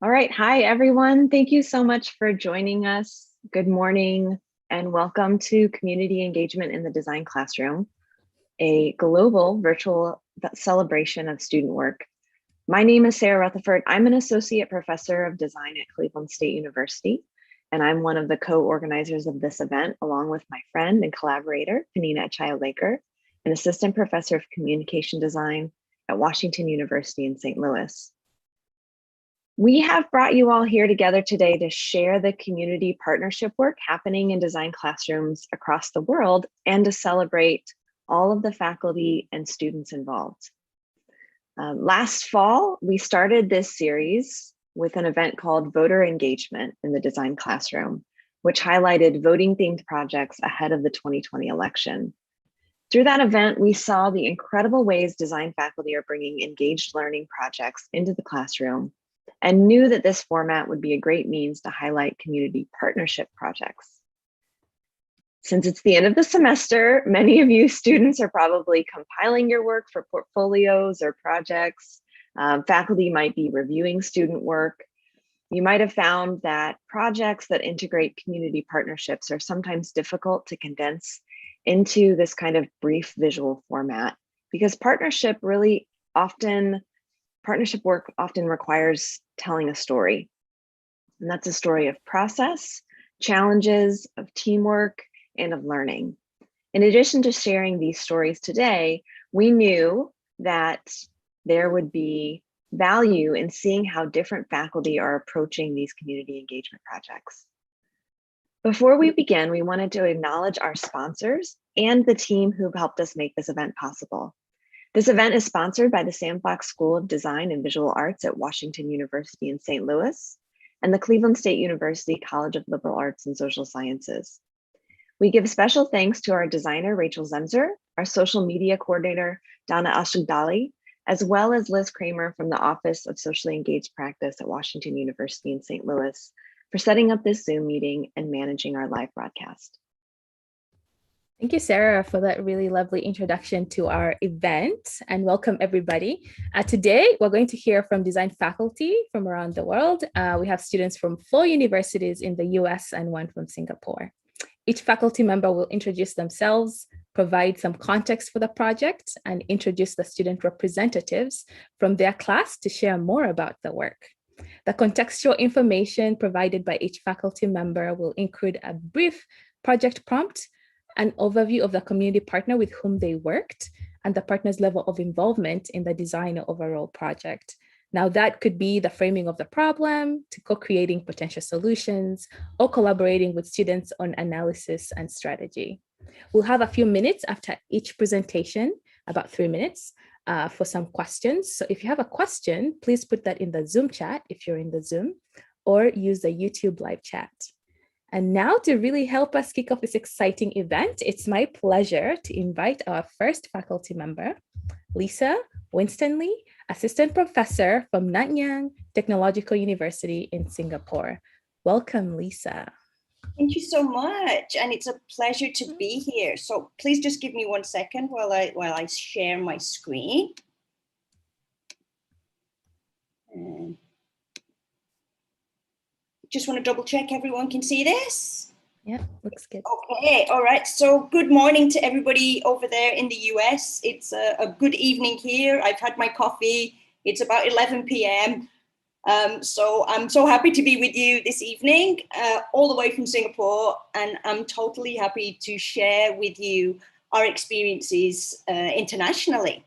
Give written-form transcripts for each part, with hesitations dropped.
All right. Hi, everyone. Thank you so much for joining us. Good morning and welcome to Community Engagement in the Design Classroom, a global virtual celebration of student work. My name is Sarah Rutherford. I'm an associate professor of design at Cleveland State University, and I'm one of the co-organizers of this event, along with my friend and collaborator, Panina Childlaker, an assistant professor of communication design at Washington University in St. Louis. We have brought you all here together today to share the community partnership work happening in design classrooms across the world and to celebrate all of the faculty and students involved. Last fall, we started this series with an event called Voter Engagement in the Design Classroom, which highlighted voting-themed projects ahead of the 2020 election. Through that event, we saw the incredible ways design faculty are bringing engaged learning projects into the classroom and knew that this format would be a great means to highlight community partnership projects. Since it's the end of the semester, many of you students are probably compiling your work for portfolios or projects. Faculty might be reviewing student work. You might have found that projects that integrate community partnerships are sometimes difficult to condense into this kind of brief visual format because partnership work often requires telling a story. And that's a story of process, challenges, of teamwork, and of learning. In addition to sharing these stories today, we knew that there would be value in seeing how different faculty are approaching these community engagement projects. Before we begin, we wanted to acknowledge our sponsors and the team who've helped us make this event possible. This event is sponsored by the Sandbox School of Design and Visual Arts at Washington University in St. Louis and the Cleveland State University College of Liberal Arts and Social Sciences. We give special thanks to our designer, Rachel Zemzer, our social media coordinator, Donna Ashugdali, as well as Liz Kramer from the Office of Socially Engaged Practice at Washington University in St. Louis for setting up this Zoom meeting and managing our live broadcast. Thank you, Sarah, for that really lovely introduction to our event, and welcome everybody. Today, we're going to hear from design faculty from around the world. We have students from 4 universities in the US and 1 from Singapore. Each faculty member will introduce themselves, provide some context for the project, and introduce the student representatives from their class to share more about the work. The contextual information provided by each faculty member will include a brief project prompt, an overview of the community partner with whom they worked, and the partner's level of involvement in the design or overall project. Now, that could be the framing of the problem, to co-creating potential solutions, or collaborating with students on analysis and strategy. We'll have a few minutes after each presentation, about 3 minutes, for some questions. So if you have a question, please put that in the Zoom chat if you're in the Zoom, or use the YouTube live chat. And now, to really help us kick off this exciting event, it's my pleasure to invite our first faculty member, Lisa Winstanley, Assistant Professor from Nanyang Technological University in Singapore. Welcome, Lisa. Thank you so much, and it's a pleasure to be here. So please just give me 1 second while I share my screen. Just want to double check everyone can see this. Yeah, looks good. Okay, all right. So good morning to everybody over there in the US. It's a good evening here. I've had my coffee. It's about 11 p.m. So I'm so happy to be with you this evening, all the way from Singapore, and I'm totally happy to share with you our experiences internationally.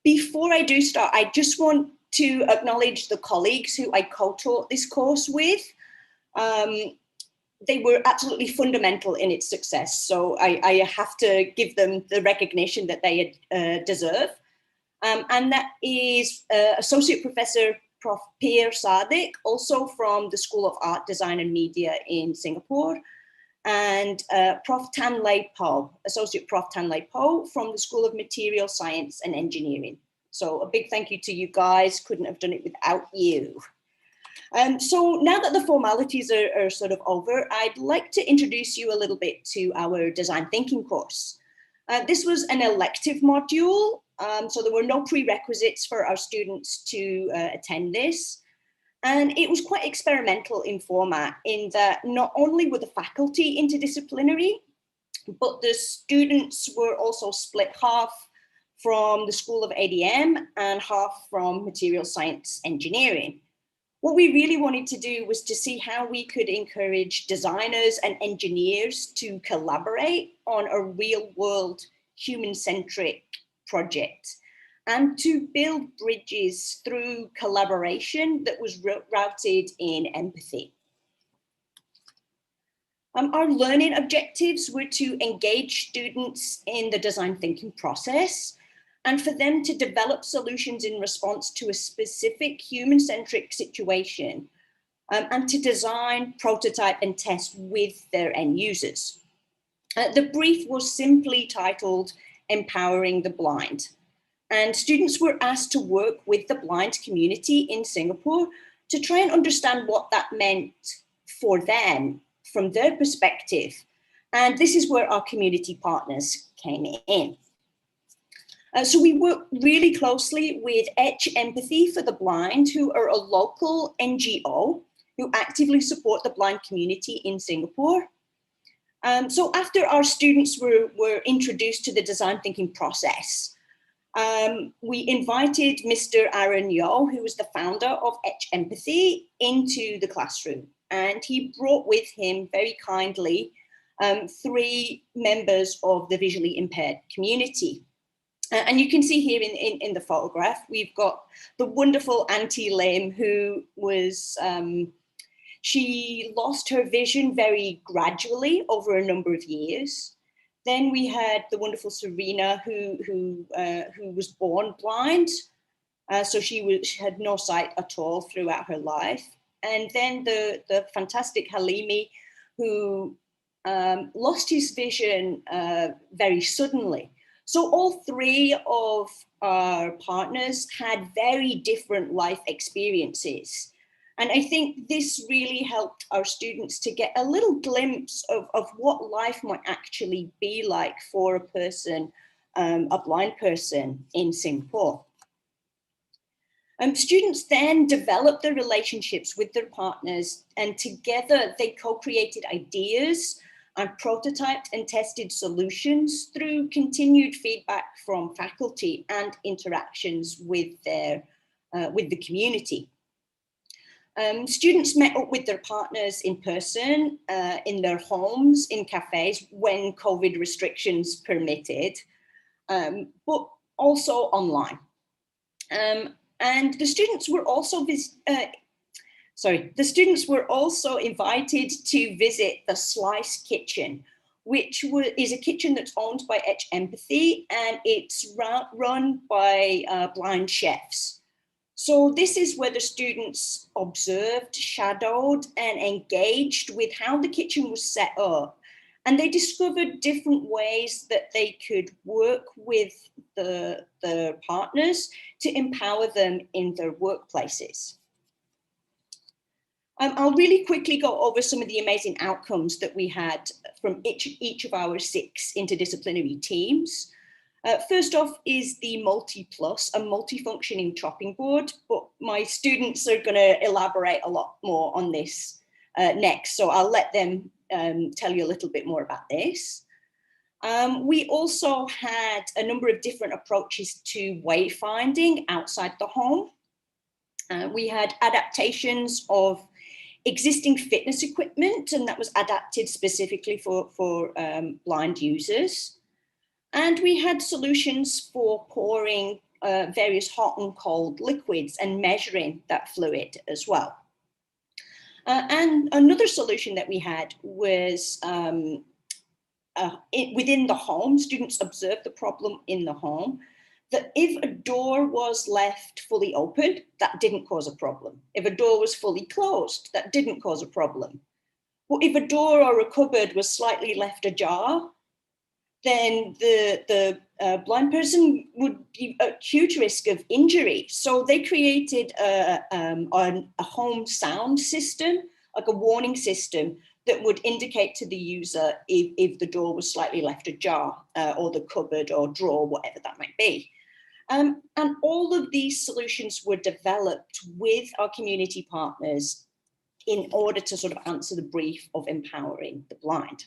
Before I do start, I just want to acknowledge the colleagues who I co-taught this course with. They were absolutely fundamental in its success, so I have to give them the recognition that they deserve. And that is Associate Professor Prof. Pierre Sadiq, also from the School of Art, Design and Media in Singapore, and Prof. Tan Lei Po, Associate Prof. Tan Lei Po from the School of Material Science and Engineering. So a big thank you to you guys. Couldn't have done it without you. So now that the formalities are sort of over, I'd like to introduce you a little bit to our design thinking course. This was an elective module, so there were no prerequisites for our students to attend this. And it was quite experimental in format, in that not only were the faculty interdisciplinary, but the students were also split half from the School of ADM and half from Material Science Engineering. What we really wanted to do was to see how we could encourage designers and engineers to collaborate on a real world human-centric project and to build bridges through collaboration that was rooted in empathy. Our learning objectives were to engage students in the design thinking process and for them to develop solutions in response to a specific human-centric situation, and to design, prototype, and test with their end users. The brief was simply titled Empowering the Blind, and students were asked to work with the blind community in Singapore to try and understand what that meant for them from their perspective. And this is where our community partners came in. So we work really closely with Etch Empathy for the Blind, who are a local NGO who actively support the blind community in Singapore. So after our students were introduced to the design thinking process, we invited Mr. Aaron Yeo, who was the founder of Etch Empathy, into the classroom. And he brought with him very kindly 3 members of the visually impaired community. And you can see here in the photograph, we've got the wonderful Auntie Lim, who was, she lost her vision very gradually over a number of years. Then we had the wonderful Serena, who was born blind. So she had no sight at all throughout her life. And then the fantastic Halimi, who lost his vision very suddenly. So all 3 of our partners had very different life experiences. And I think this really helped our students to get a little glimpse of what life might actually be like for a person, a blind person in Singapore. Students then developed their relationships with their partners, and together they co-created ideas and prototyped and tested solutions through continued feedback from faculty and interactions with the community. Students met up with their partners in person, in their homes, in cafes when COVID restrictions permitted, but also online. And the students were also invited to visit the Slice Kitchen, which is a kitchen that's owned by Etch Empathy, and it's run by blind chefs. So this is where the students observed, shadowed, and engaged with how the kitchen was set up. And they discovered different ways that they could work with the partners to empower them in their workplaces. I'll really quickly go over some of the amazing outcomes that we had from each of our 6 interdisciplinary teams. First off is the Multi-Plus, a multifunctioning chopping board, but my students are going to elaborate a lot more on this next, so I'll let them tell you a little bit more about this. We also had a number of different approaches to wayfinding outside the home. We had adaptations of existing fitness equipment, and that was adapted specifically for blind users. And we had solutions for pouring various hot and cold liquids and measuring that fluid as well. And another solution that we had was within the home. Students observed the problem in the home, that if a door was left fully open, that didn't cause a problem. If a door was fully closed, that didn't cause a problem. But if a door or a cupboard was slightly left ajar, then the blind person would be at huge risk of injury. So they created a home sound system, like a warning system, that would indicate to the user if the door was slightly left ajar, or the cupboard or drawer, whatever that might be. And all of these solutions were developed with our community partners in order to sort of answer the brief of empowering the blind.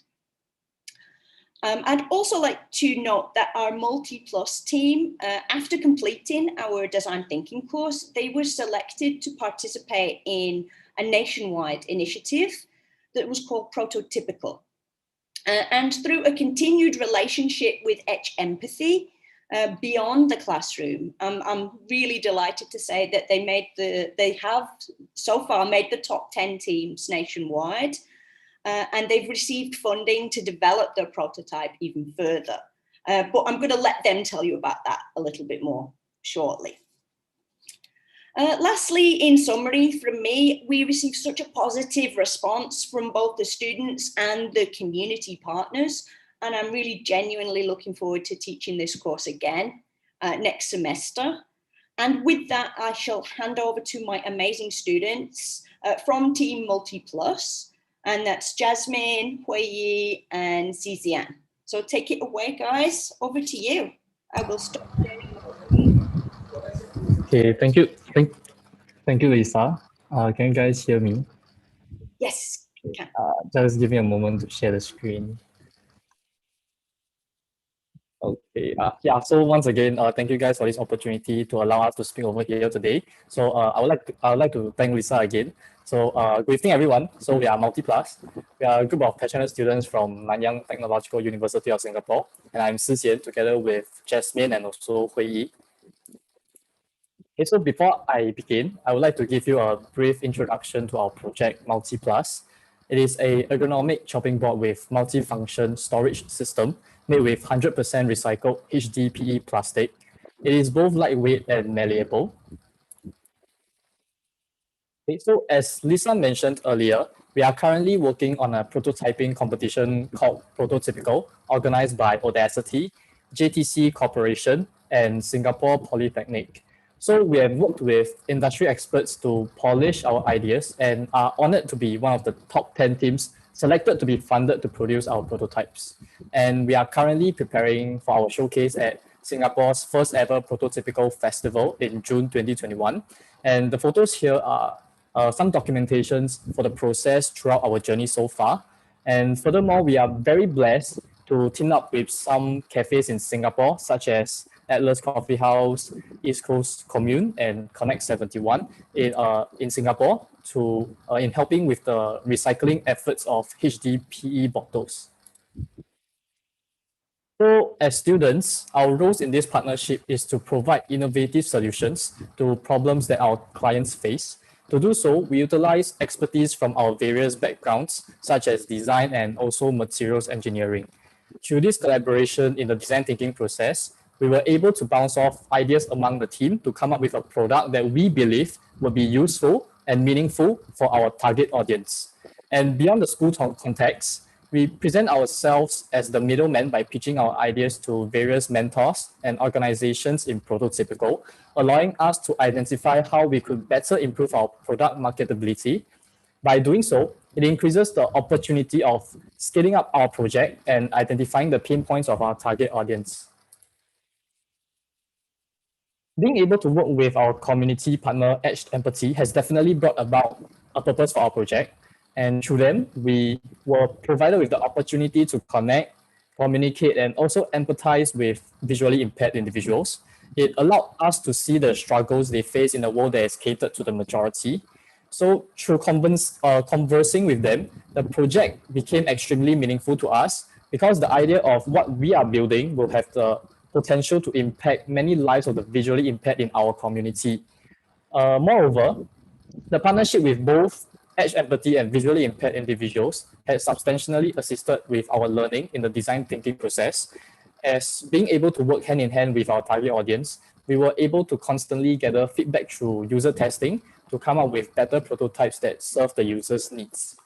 I'd also like to note that our Multi-Plus team, after completing our design thinking course, they were selected to participate in a nationwide initiative that was called Prototypical. And through a continued relationship with Etch Empathy beyond the classroom, I'm really delighted to say that they have so far made the top 10 teams nationwide. And they've received funding to develop their prototype even further. But I'm going to let them tell you about that a little bit more shortly. Lastly, in summary from me, we received such a positive response from both the students and the community partners. And I'm really genuinely looking forward to teaching this course again next semester. And with that, I shall hand over to my amazing students from Team Multi-Plus. And that's Jasmine, Huiyi, and Zizian. So take it away, guys. Over to you. I will stop sharing my screen. Okay, thank you. Thank you, Lisa. Can you guys hear me? Yes, can. Just give me a moment to share the screen. Okay, yeah, so once again, thank you guys for this opportunity to allow us to speak over here today. So I would like to thank Lisa again. So good evening, everyone. So we are Multi-Plus. We are a group of passionate students from Nanyang Technological University of Singapore. And I'm Sixian together with Jasmine and also Huiyi. Okay, so before I begin, I would like to give you a brief introduction to our project Multi-Plus. It is an ergonomic chopping board with multi-function storage system made with 100% recycled HDPE plastic. It is both lightweight and malleable. Okay, so as Lisa mentioned earlier, we are currently working on a prototyping competition called Prototypical, organized by Audacity, JTC Corporation, and Singapore Polytechnic. So we have worked with industry experts to polish our ideas and are honored to be one of the top 10 teams selected to be funded to produce our prototypes. And we are currently preparing for our showcase at Singapore's first ever Prototypical Festival in June 2021. And the photos here are some documentations for the process throughout our journey so far. And furthermore, we are very blessed to team up with some cafes in Singapore, such as Atlas Coffee House, East Coast Commune, and Connect 71 in Singapore in helping with the recycling efforts of HDPE bottles. So as students, our roles in this partnership is to provide innovative solutions to problems that our clients face. To do so, we utilize expertise from our various backgrounds, such as design and also materials engineering. Through this collaboration in the design thinking process, we were able to bounce off ideas among the team to come up with a product that we believe will be useful and meaningful for our target audience. And beyond the school context, we present ourselves as the middleman by pitching our ideas to various mentors and organizations in Prototypical, allowing us to identify how we could better improve our product marketability. By doing so, it increases the opportunity of scaling up our project and identifying the pain points of our target audience. Being able to work with our community partner, Etch Empathy, has definitely brought about a purpose for our project. And through them, we were provided with the opportunity to connect, communicate, and also empathize with visually impaired individuals. It allowed us to see the struggles they face in a world that is catered to the majority. So through conversing with them, the project became extremely meaningful to us because the idea of what we are building will have the potential to impact many lives of the visually impaired in our community. Moreover, the partnership with both Etch Empathy and visually impaired individuals has substantially assisted with our learning in the design thinking process. As being able to work hand in hand with our target audience, we were able to constantly gather feedback through user testing to come up with better prototypes that serve the user's needs.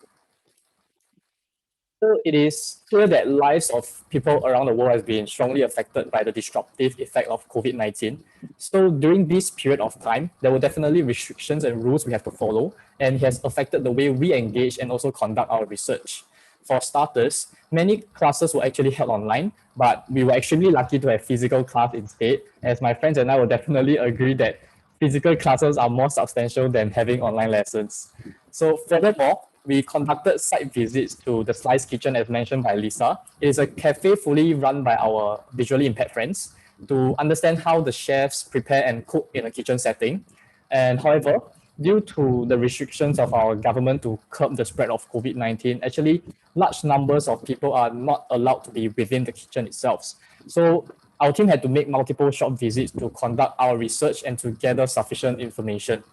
So it is clear that lives of people around the world has been strongly affected by the disruptive effect of COVID-19. So during this period of time, there were definitely restrictions and rules we have to follow, and it has affected the way we engage and also conduct our research. For starters, many classes were actually held online, but we were extremely lucky to have physical class instead, as my friends and I will definitely agree that physical classes are more substantial than having online lessons. So furthermore, we conducted site visits to the Slice Kitchen as mentioned by Lisa. It is a cafe fully run by our visually impaired friends to understand how the chefs prepare and cook in a kitchen setting. And however, due to the restrictions of our government to curb the spread of COVID-19, actually large numbers of people are not allowed to be within the kitchen itself. So our team had to make multiple shop visits to conduct our research and to gather sufficient information.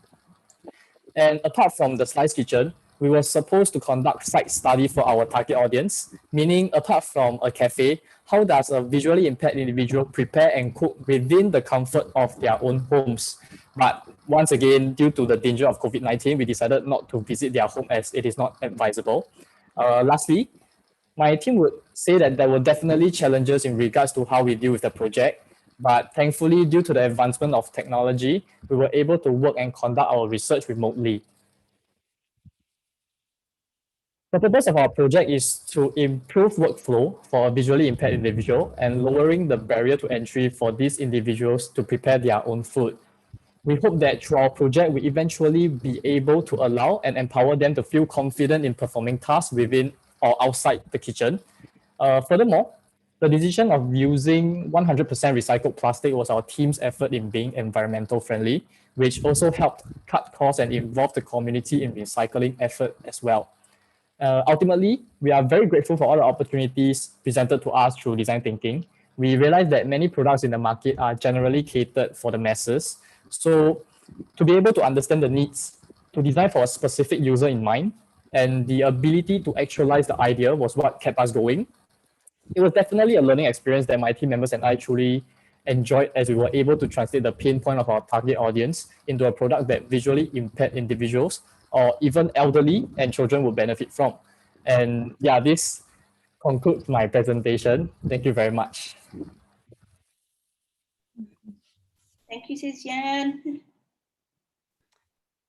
And apart from the Slice Kitchen, we were supposed to conduct site study for our target audience, meaning apart from a cafe, how does a visually impaired individual prepare and cook within the comfort of their own homes? But once again, due to the danger of COVID-19, we decided not to visit their home as it is not advisable. Lastly, my team would say that there were definitely challenges in regards to how we deal with the project, but thankfully, due to the advancement of technology, we were able to work and conduct our research remotely. The purpose of our project is to improve workflow for a visually impaired individual and lowering the barrier to entry for these individuals to prepare their own food. We hope that through our project, we eventually be able to allow and empower them to feel confident in performing tasks within or outside the kitchen. Furthermore, the decision of using 100% recycled plastic was our team's effort in being environmental friendly, which also helped cut costs and involve the community in recycling effort as well. Ultimately, we are very grateful for all the opportunities presented to us through design thinking. We realize that many products in the market are generally catered for the masses. So to be able to understand the needs, to design for a specific user in mind, and the ability to actualize the idea was what kept us going. It was definitely a learning experience that my team members and I truly enjoyed, as we were able to translate the pain point of our target audience into a product that visually impaired individuals or even elderly and children would benefit from. And yeah, this concludes my presentation. Thank you very much. Thank you, Sis-Yan.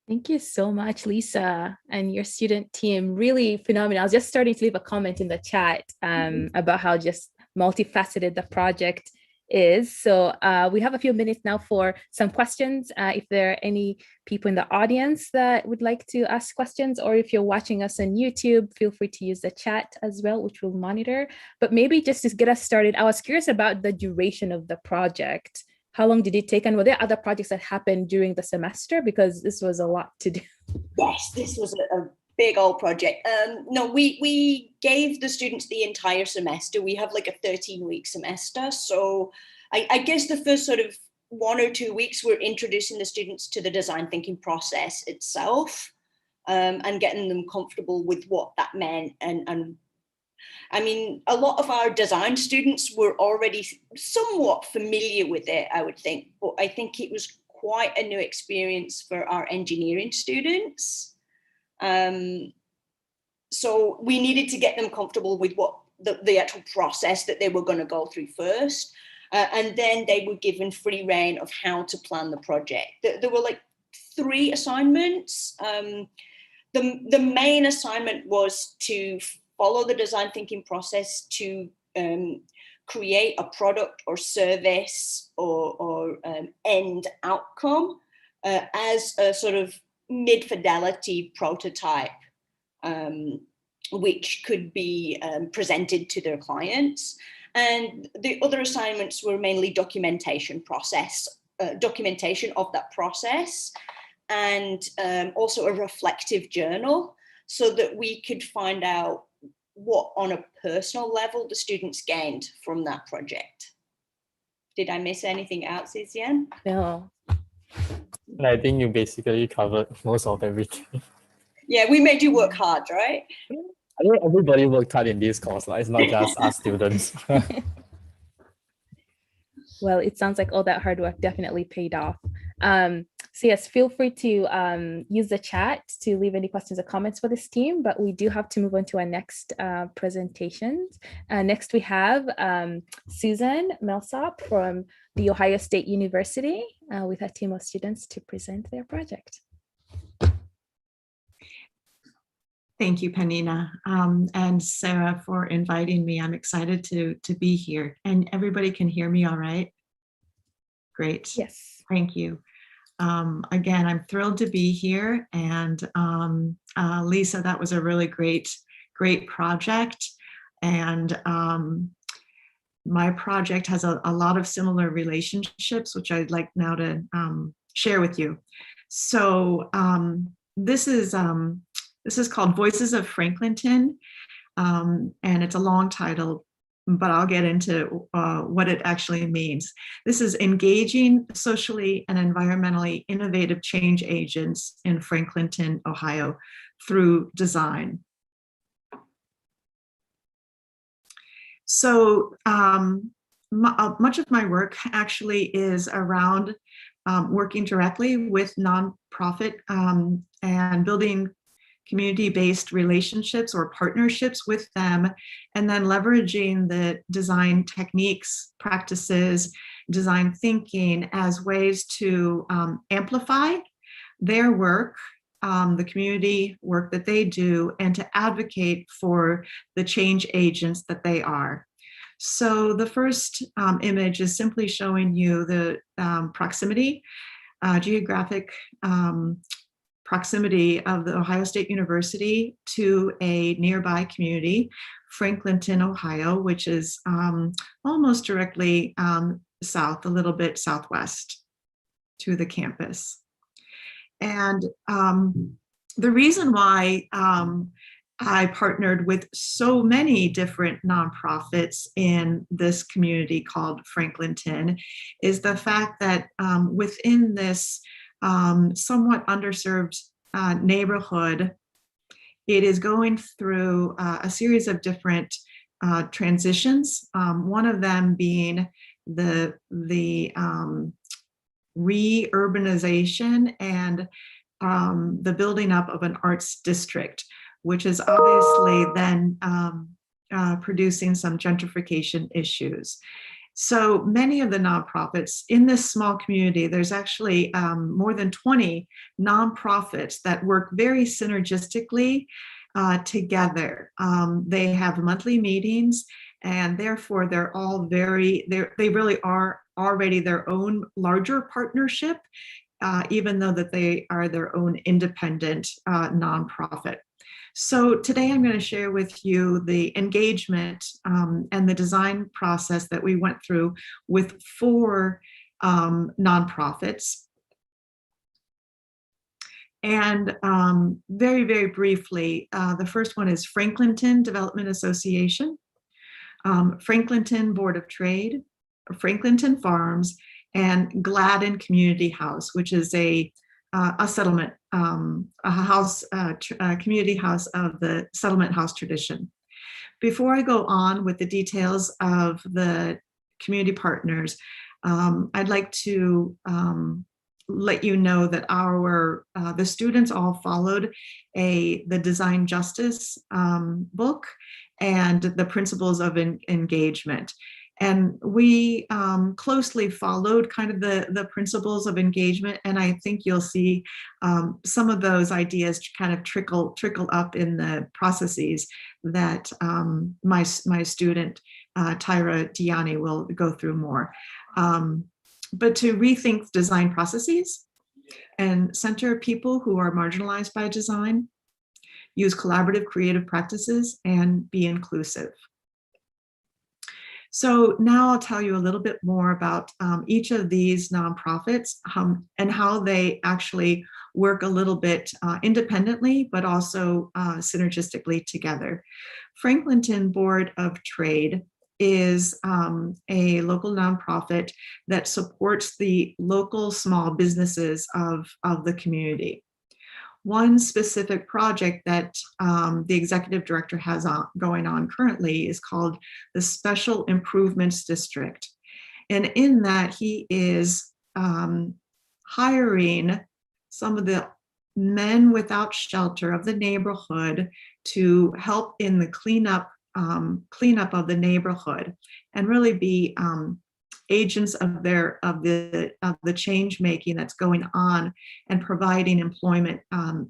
Thank you so much, Lisa, and your student team. Really phenomenal. I was just starting to leave a comment in the chat about how just multifaceted the project is. So we have a few minutes now for some questions. If there are any people in the audience that would like to ask questions, or if you're watching us on YouTube, feel free to use the chat as well, which we'll monitor. But maybe just to get us started, I was curious about the duration of the project. How long did it take? And were there other projects that happened during the semester? Because this was a lot to do. Yes, this was a big old project. No, we gave the students the entire semester. We have like a 13-week semester. So I guess the first sort of 1 or 2 weeks, we're introducing the students to the design thinking process itself and getting them comfortable with what that meant. And I mean, a lot of our design students were already somewhat familiar with it, I would think, but I think it was quite a new experience for our engineering students. So we needed to get them comfortable with what the actual process that they were going to go through first. And then they were given free rein of how to plan the project. There were like 3 assignments. The main assignment was to follow the design thinking process to create a product or service or end outcome as a sort of mid-fidelity prototype, which could be presented to their clients. And the other assignments were mainly documentation of that process, and also a reflective journal, so that we could find out what on a personal level the students gained from that project. Did I miss anything out, Sis-Yan? No. I think you basically covered most of everything. Yeah, we made you work hard, right? I think everybody worked hard in this course. It's not just us students. Well, it sounds like all that hard work definitely paid off. So yes, feel free to use the chat to leave any questions or comments for this team, but we do have to move on to our next presentations. Next, we have Susan Millsap from The Ohio State University with a team of students to present their project. Thank you, Penina, and Sarah for inviting me. I'm excited to be here. And everybody can hear me all right? Great. Yes. Thank you. Again, I'm thrilled to be here. And Lisa, that was a really great project. And my project has a lot of similar relationships, which I'd like now to share with you. So this is called Voices of Franklinton, and it's a long title, but I'll get into what it actually means. This is engaging socially and environmentally innovative change agents in Franklinton, Ohio, through design. So much of my work actually is around working directly with nonprofit and building community-based relationships or partnerships with them, and then leveraging the design techniques, practices, design thinking as ways to amplify their work, the community work that they do, and to advocate for the change agents that they are. So the first image is simply showing you the proximity, geographic proximity of the Ohio State University to a nearby community, Franklinton, Ohio, which is almost directly south, a little bit southwest to the campus. And the reason why I partnered with so many different nonprofits in this community called Franklinton is the fact that within this somewhat underserved neighborhood, it is going through a series of different transitions. One of them being the re-urbanization and the building up of an arts district, which is obviously then producing some gentrification issues. So many of the nonprofits in this small community, there's actually more than 20 nonprofits that work very synergistically together. They have monthly meetings, and therefore they're all they really are already their own larger partnership, even though that they are their own independent nonprofit. So today I'm going to share with you the engagement and the design process that we went through with 4 nonprofits. And very, very briefly, the first one is Franklinton Development Association, Franklinton Board of Trade, Franklinton Farms, and Gladden Community House, which is a settlement, a house, community house of the settlement house tradition. Before I go on with the details of the community partners, I'd like to let you know that the students all followed the Design Justice book and the Principles of Engagement. And we closely followed kind of the principles of engagement, and I think you'll see some of those ideas kind of trickle up in the processes that my student Tyra Diani will go through more. But to rethink design processes and center people who are marginalized by design, use collaborative creative practices, and be inclusive. So now I'll tell you a little bit more about each of these nonprofits and how they actually work a little bit independently, but also synergistically together. Franklinton Board of Trade is a local nonprofit that supports the local small businesses of the community. One specific project that the executive director has going on currently is called the Special Improvements District. And in that, he is hiring some of the men without shelter of the neighborhood to help in the cleanup of the neighborhood and really be agents of the change making that's going on and providing employment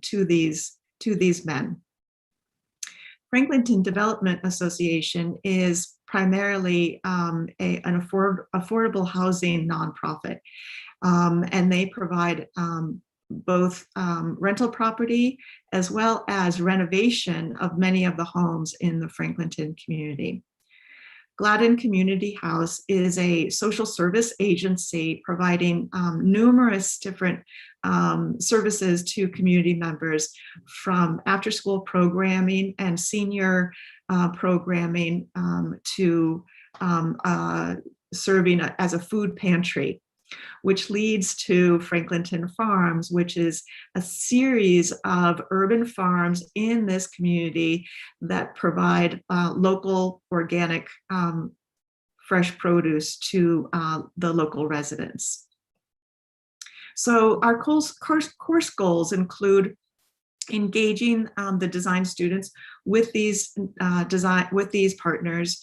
to these men. Franklinton Development Association is primarily an affordable housing nonprofit, and they provide both rental property as well as renovation of many of the homes in the Franklinton community. Gladden Community House is a social service agency providing numerous different services to community members, from after-school programming and senior programming to serving as a food pantry, which leads to Franklinton Farms, which is a series of urban farms in this community that provide local organic fresh produce to the local residents. So our course goals include engaging the design students with these partners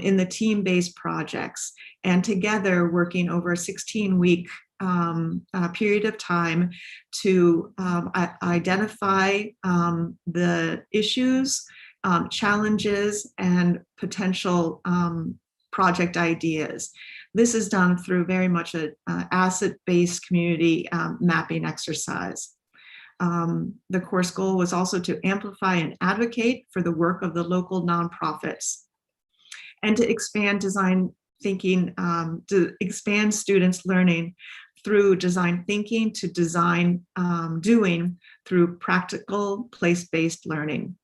in the team-based projects, and together working over a 16-week period of time to identify the issues, challenges, and potential project ideas. This is done through very much an asset-based community mapping exercise. The course goal was also to amplify and advocate for the work of the local nonprofits, and to expand design thinking, to expand students' learning through design thinking to design doing through practical place-based learning.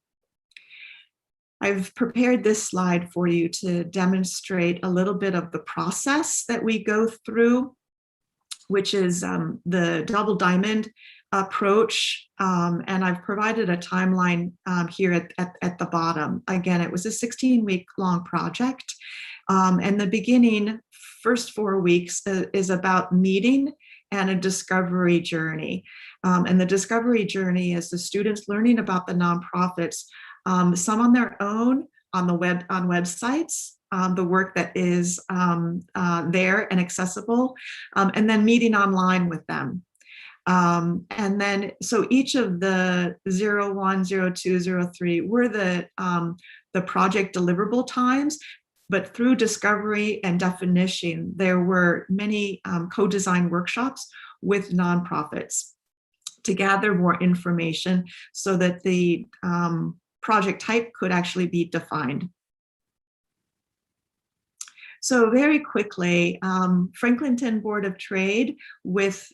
I've prepared this slide for you to demonstrate a little bit of the process that we go through, which is the double diamond approach, and I've provided a timeline here at the bottom. Again, it was a 16-week long project, and the beginning first 4 weeks is about meeting and a discovery journey. And the discovery journey is the students learning about the nonprofits, some on their own on websites, the work that is there and accessible, and then meeting online with them. And then, so each of the 01, 02, 03 were the project deliverable times, but through discovery and definition, there were many co-design workshops with nonprofits to gather more information so that the project type could actually be defined. So very quickly, Franklinton Board of Trade, with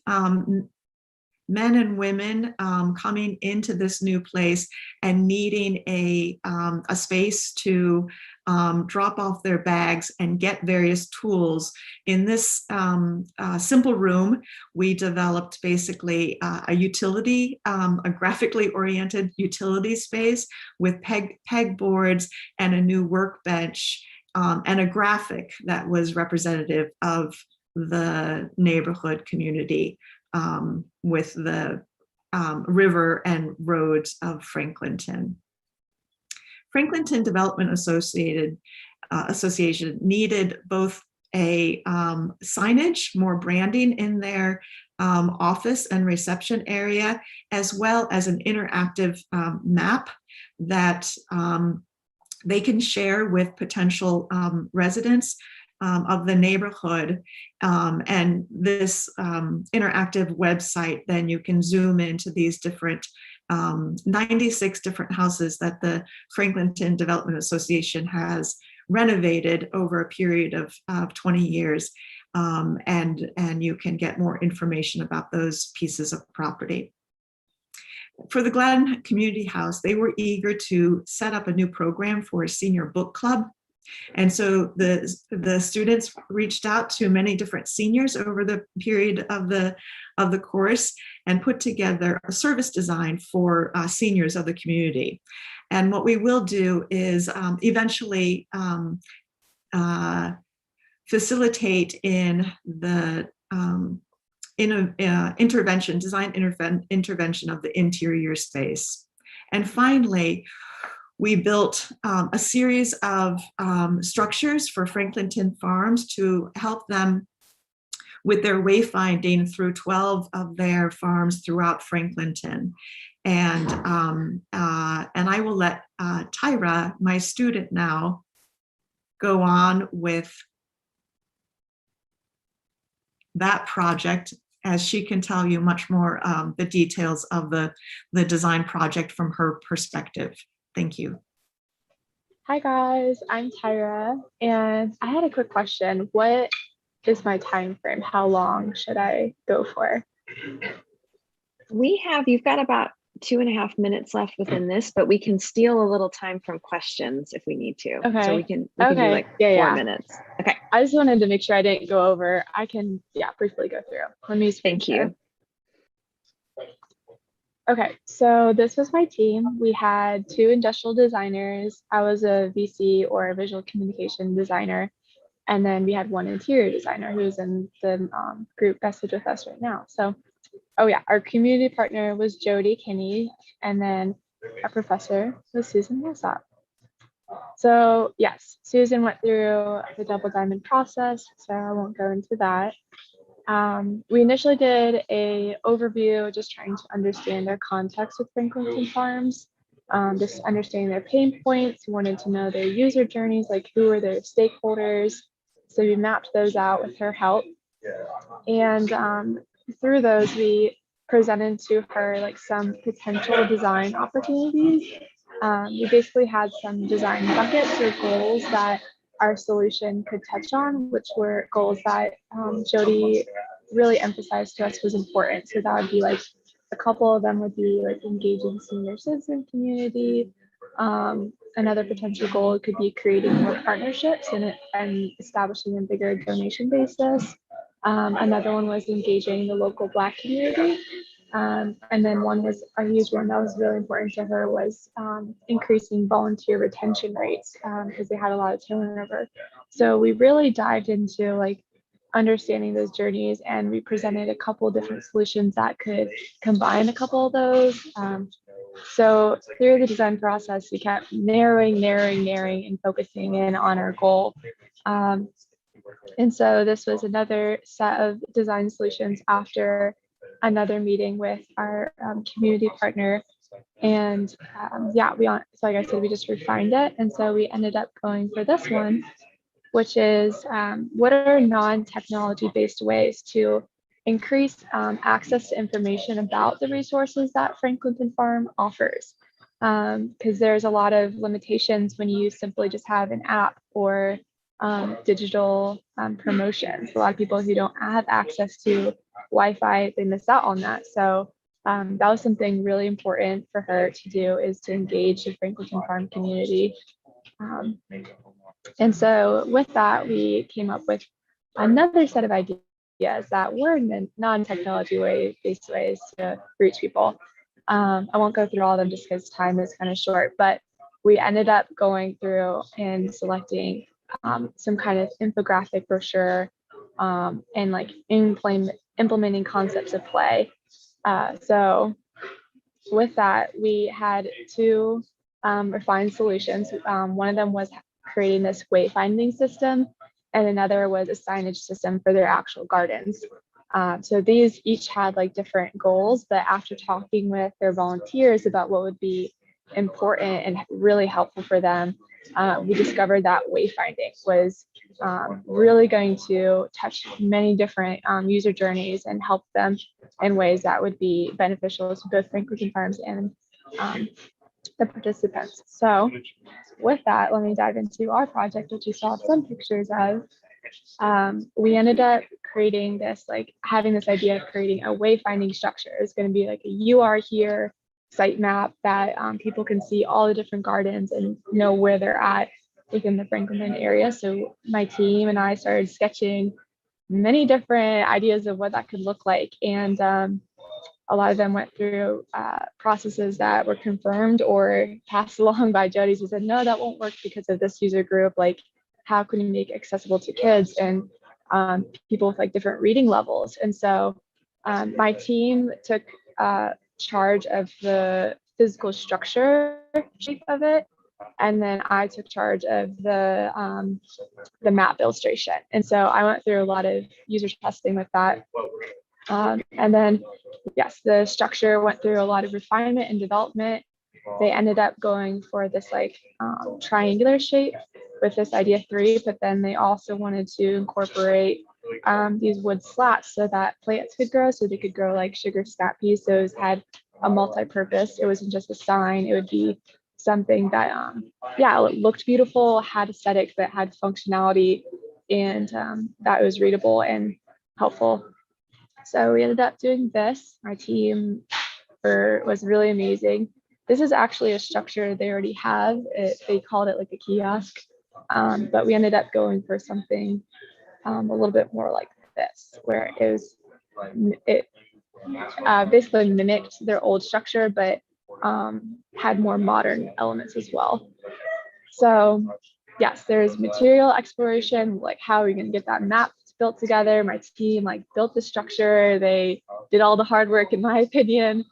men and women coming into this new place and needing a space to drop off their bags and get various tools. In this simple room, we developed basically a utility, a graphically oriented utility space with pegboards and a new workbench, and a graphic that was representative of the neighborhood community, with the river and roads of Franklinton. Franklinton Development Association needed both a signage, more branding in their office and reception area, as well as an interactive map that they can share with potential residents of the neighborhood. And this interactive website, then you can zoom into these different 96 different houses that the Franklinton Development Association has renovated over a period of 20 years. And you can get more information about those pieces of property. For the Gladden Community House, they were eager to set up a new program for a senior book club. And so the students reached out to many different seniors over the period of the course and put together a service design for seniors of the community. And what we will do is eventually facilitate in the design intervention of the interior space. And finally, we built a series of structures for Franklinton Farms to help them with their wayfinding through 12 of their farms throughout Franklinton. And I will let Tyra, my student now, go on with that project, as she can tell you much more the details of the design project from her perspective. Thank you. Hi guys, I'm Tyra, and I had a quick question. What is my time frame? How long should I go for? You've got about 2.5 minutes left within this, but we can steal a little time from questions if we need to. Okay. So we can do like 4 minutes. Okay. I just wanted to make sure I didn't go over. I can, briefly go through. Let me Thank you. Okay, so this was my team. We had 2 industrial designers. I was a VC, or a visual communication designer. And then we had 1 interior designer who's in the group message with us right now. So, our community partner was Jody Kinney, and then our professor was Susan Millsap. So yes, Susan went through the double diamond process, so I won't go into that. We initially did a overview, just trying to understand their context with Franklinton Farms, just understanding their pain points. We wanted to know their user journeys, like who are their stakeholders. So we mapped those out with her help. And through those, we presented to her like some potential design opportunities. We basically had some design buckets or goals that our solution could touch on, which were goals that Jody really emphasized to us was important. So that would be like a couple of them would be like engaging senior citizen community. Another potential goal could be creating more partnerships and establishing a bigger donation basis. Another one was engaging the local Black community. And then one was a huge one that was really important to her was increasing volunteer retention rates because they had a lot of turnover. So we really dived into like understanding those journeys, and we presented a couple of different solutions that could combine a couple of those. So through the design process, we kept narrowing and focusing in on our goal. And so this was another set of design solutions after another meeting with our community partner. And so like I said, we just refined it. And so we ended up going for this one, which is what are non-technology based ways to increase access to information about the resources that Franklinton Farm offers. Because there's a lot of limitations when you simply just have an app or digital promotions. A lot of people who don't have access to Wi-Fi, they miss out on that. So that was something really important for her to do, is to engage the Franklinton Farm community. And so with that, we came up with another set of ideas that were non-technology based ways to reach people. I won't go through all of them just because time is kind of short, but we ended up going through and selecting some kind of infographic brochure and like implementing concepts of play. So with that, we had 2 refined solutions. One of them was creating this wayfinding system, and another was a signage system for their actual gardens. So these each had like different goals, but after talking with their volunteers about what would be important and really helpful for them, we discovered that wayfinding was really going to touch many different user journeys and help them in ways that would be beneficial to both Franklinton Farms and the participants. So with that, let me dive into our project, which you saw some pictures of. We ended up creating this, like having this idea of creating a wayfinding structure. It's going to be like a "you are here" site map that people can see all the different gardens and know where they're at within the Franklinton area. So my team and I started sketching many different ideas of what that could look like. And a lot of them went through processes that were confirmed or passed along by Jody, who said, no, that won't work because of this user group. Like, how can we make it accessible to kids and people with like different reading levels? And so my team took charge of the physical structure shape of it. And then I took charge of the map illustration. And so I went through a lot of user testing with that. And then, yes, the structure went through a lot of refinement and development. They ended up going for this like triangular shape with this idea 3, but then they also wanted to incorporate these wood slats so that plants could grow, so they could grow like sugar snap peas. So it had a multi-purpose. It wasn't just a sign. It would be something that, yeah, it looked beautiful, had aesthetics, that had functionality, and that was readable and helpful. So we ended up doing this. My team was really amazing. This is actually a structure they already have. They called it like a kiosk, but we ended up going for something a little bit more like this, where it basically mimicked their old structure, but had more modern elements as well. So yes, there's material exploration, like how are we going to get that map built together. My team like built the structure. They did all the hard work, in my opinion,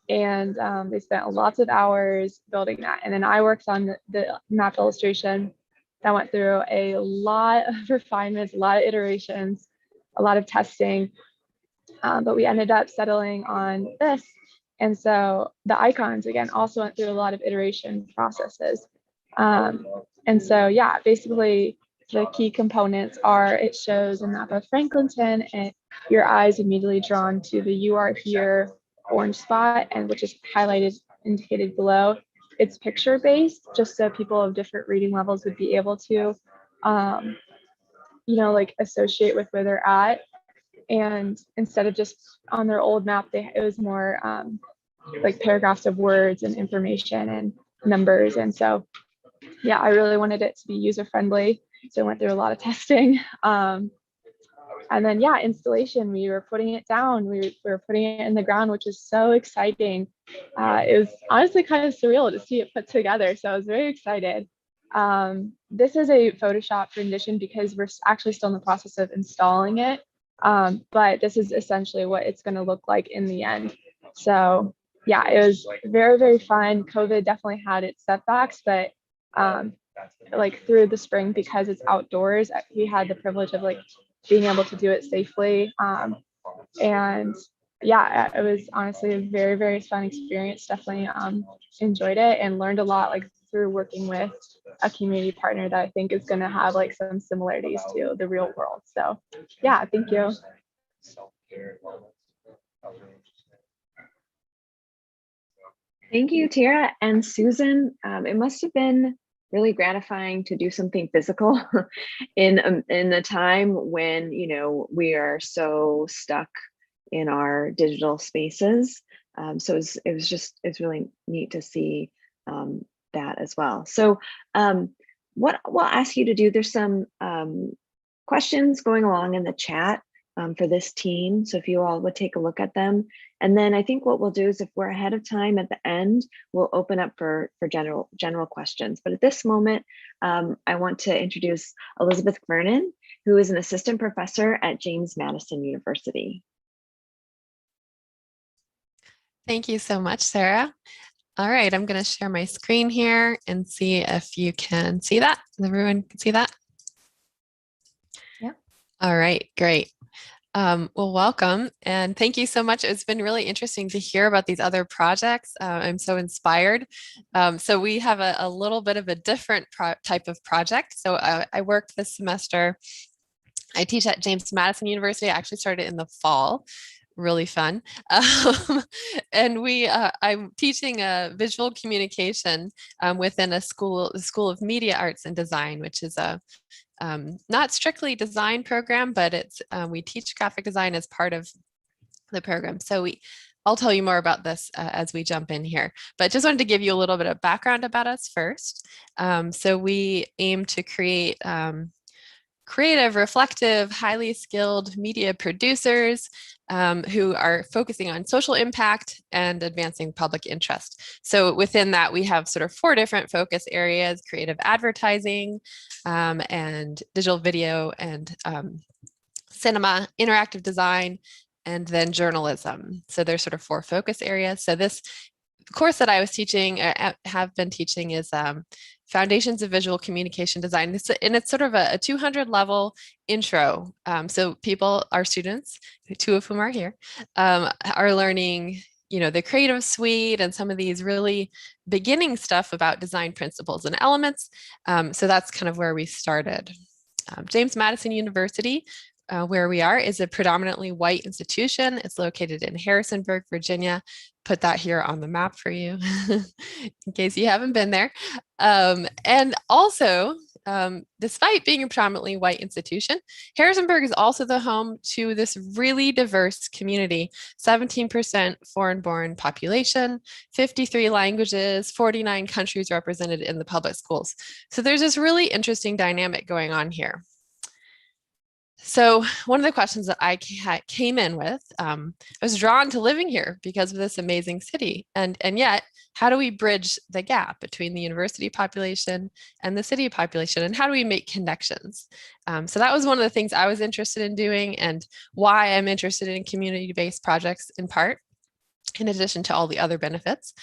and they spent lots of hours building that. And then I worked on the map illustration. That went through a lot of refinements, a lot of iterations, a lot of testing, but we ended up settling on this. And so the icons, again, also went through a lot of iteration processes. And so, yeah, basically the key components are, it shows a map of Franklinton, and your eyes immediately drawn to the "You Are Here" orange spot, and which is highlighted, indicated below. It's picture based, just so people of different reading levels would be able to, like associate with where they're at. And instead of just on their old map, it was more like paragraphs of words and information and numbers. And so, yeah, I really wanted it to be user friendly. So I went through a lot of testing. And then, yeah, installation, we were putting it down. We were putting it in the ground, which is so exciting. It was honestly kind of surreal to see it put together. So I was very excited. This is a Photoshop rendition because we're actually still in the process of installing it. But this is essentially what it's going to look like in the end. So yeah, it was very, very fun. COVID definitely had its setbacks, but like through the spring, because it's outdoors, we had the privilege of like being able to do it safely. And yeah, it was honestly a very, very fun experience. Definitely enjoyed it and learned a lot like through working with a community partner that I think is going to have like some similarities to the real world. So yeah, thank you. Thank you, Tara and Susan. It must have been really gratifying to do something physical in a time when, we are so stuck in our digital spaces. So it's really neat to see that as well. So what we'll ask you to do, there's some questions going along in the chat for this team. So if you all would take a look at them. And then I think what we'll do is, if we're ahead of time at the end, we'll open up for general questions. But at this moment, I want to introduce Elizabeth Vernon, who is an assistant professor at James Madison University. Thank you so much, Sarah. All right, I'm going to share my screen here and see if you can see that. Everyone can see that? Yeah. All right, great. Well, welcome, and thank you so much. It's been really interesting to hear about these other projects. I'm so inspired. So we have a little bit of a different type of project. So I worked this semester. I teach at James Madison University. I actually started in the fall. Really fun. And I'm teaching visual communication within the School of Media Arts and Design, which is a not strictly design program, but it's we teach graphic design as part of the program. So I'll tell you more about this as we jump in here, but just wanted to give you a little bit of background about us first. So we aim to create creative, reflective, highly skilled media producers who are focusing on social impact and advancing public interest. So within that, we have sort of 4 different focus areas: creative advertising, and digital video, and cinema, interactive design, and then journalism. So there's sort of 4 focus areas. So this course that I was teaching, have been teaching, is Foundations of Visual Communication Design. And it's sort of a 200 level intro. So people, our students, 2 of whom are here, are learning, the creative suite and some of these really beginning stuff about design principles and elements. So that's kind of where we started. James Madison University, where we are, is a predominantly white institution. It's located in Harrisonburg, Virginia. Put that here on the map for you in case you haven't been there. And also, despite being a predominantly white institution, Harrisonburg is also the home to this really diverse community, 17% foreign-born population, 53 languages, 49 countries represented in the public schools. So there's this really interesting dynamic going on here. So one of the questions that I came in with, I was drawn to living here because of this amazing city. And yet, how do we bridge the gap between the university population and the city population? And how do we make connections? So that was one of the things I was interested in doing and why I'm interested in community-based projects in part, in addition to all the other benefits.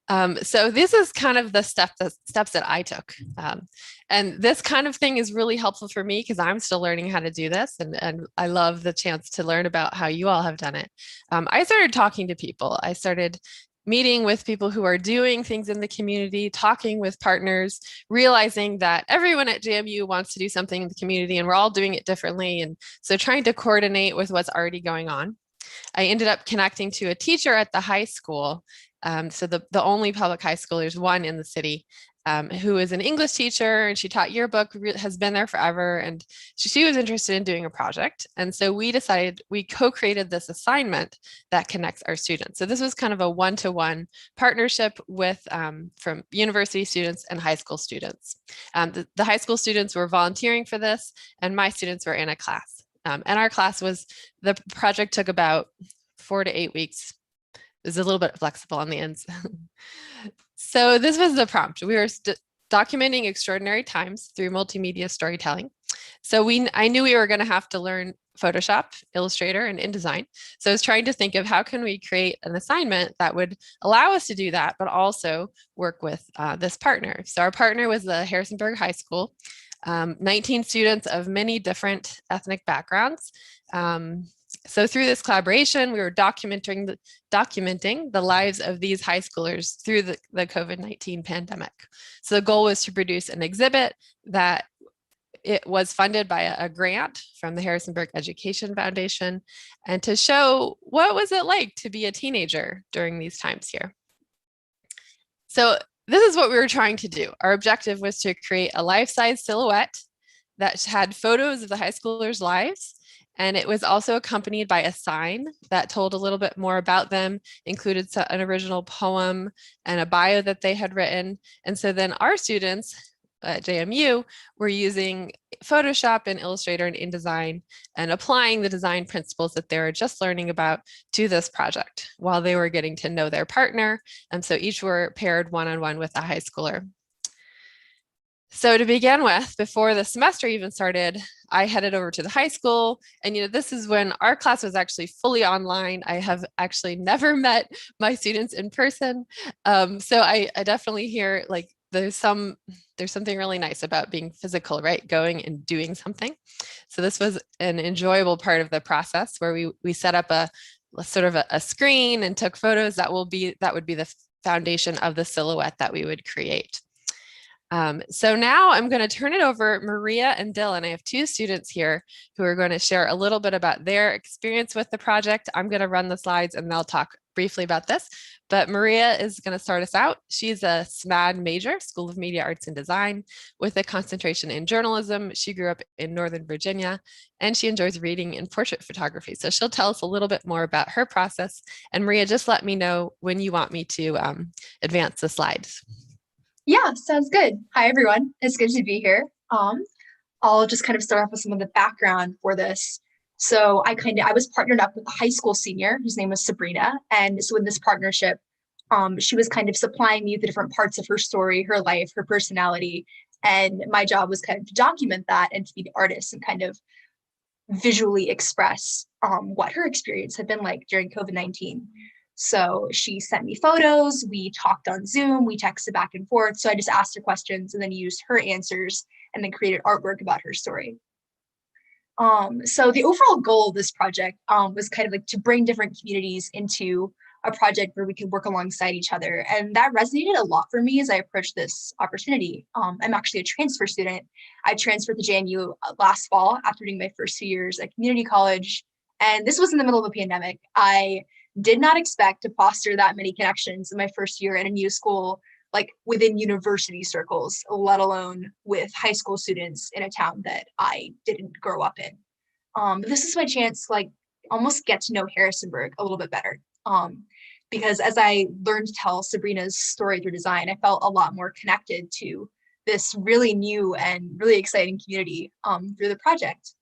So this is kind of the steps that I took. And this kind of thing is really helpful for me because I'm still learning how to do this. And I love the chance to learn about how you all have done it. I started talking to people. I started meeting with people who are doing things in the community, talking with partners, realizing that everyone at JMU wants to do something in the community and we're all doing it differently. And so trying to coordinate with what's already going on. I ended up connecting to a teacher at the high school. So the only public high school, there's one in the city, who is an English teacher, and she taught yearbook, has been there forever. And she was interested in doing a project. And so we co-created this assignment that connects our students. So this was kind of a one-to-one partnership with from university students and high school students. The high school students were volunteering for this, and my students were in a class. And our class the project took about 4 to 8 weeks. It was a little bit flexible on the ends. So this was the prompt. We were documenting extraordinary times through multimedia storytelling. So I knew we were going to have to learn Photoshop, Illustrator, and InDesign. So I was trying to think of how can we create an assignment that would allow us to do that, but also work with this partner. So our partner was the Harrisonburg High School. 19 students of many different ethnic backgrounds. So through this collaboration, we were documenting the lives of these high schoolers through the COVID-19 pandemic. So the goal was to produce an exhibit that it was funded by a grant from the Harrisonburg Education Foundation, and to show what was it like to be a teenager during these times here. So this is what we were trying to do. Our objective was to create a life-size silhouette that had photos of the high schoolers' lives. And it was also accompanied by a sign that told a little bit more about them, included an original poem and a bio that they had written. And so then our students at JMU were using Photoshop and Illustrator and InDesign and applying the design principles that they were just learning about to this project while they were getting to know their partner. And so each were paired one-on-one with a high schooler. So to begin with, before the semester even started, I headed over to the high school. And this is when our class was actually fully online. I have actually never met my students in person. So I definitely hear like there's something really nice about being physical, right? Going and doing something. So this was an enjoyable part of the process where we set up a sort of a screen and took photos that would be the foundation of the silhouette that we would create. So now I'm going to turn it over. Maria and Dylan, I have 2 students here who are going to share a little bit about their experience with the project. I'm going to run the slides and they'll talk briefly about this, but Maria is going to start us out. She's a SMAD major, School of Media Arts and Design, with a concentration in journalism. She grew up in Northern Virginia and she enjoys reading and portrait photography. So she'll tell us a little bit more about her process. And Maria, just let me know when you want me to advance the slides. Yeah, sounds good. Hi, everyone. It's good to be here. I'll just kind of start off with some of the background for this. So I was partnered up with a high school senior whose name was Sabrina. And so in this partnership, she was kind of supplying me with the different parts of her story, her life, her personality. And my job was kind of to document that and to be the artist and kind of visually express what her experience had been like during COVID-19. So she sent me photos, we talked on Zoom, we texted back and forth. So I just asked her questions and then used her answers and then created artwork about her story. So the overall goal of this project was kind of like to bring different communities into a project where we could work alongside each other. And that resonated a lot for me as I approached this opportunity. I'm actually a transfer student. I transferred to JMU last fall after doing my first 2 years at community college. And this was in the middle of a pandemic. I did not expect to foster that many connections in my first year in a new school, like within university circles, let alone with high school students in a town that I didn't grow up in. But this is my chance to like almost get to know Harrisonburg a little bit better. Because as I learned to tell Sabrina's story through design, I felt a lot more connected to this really new and really exciting community through the project.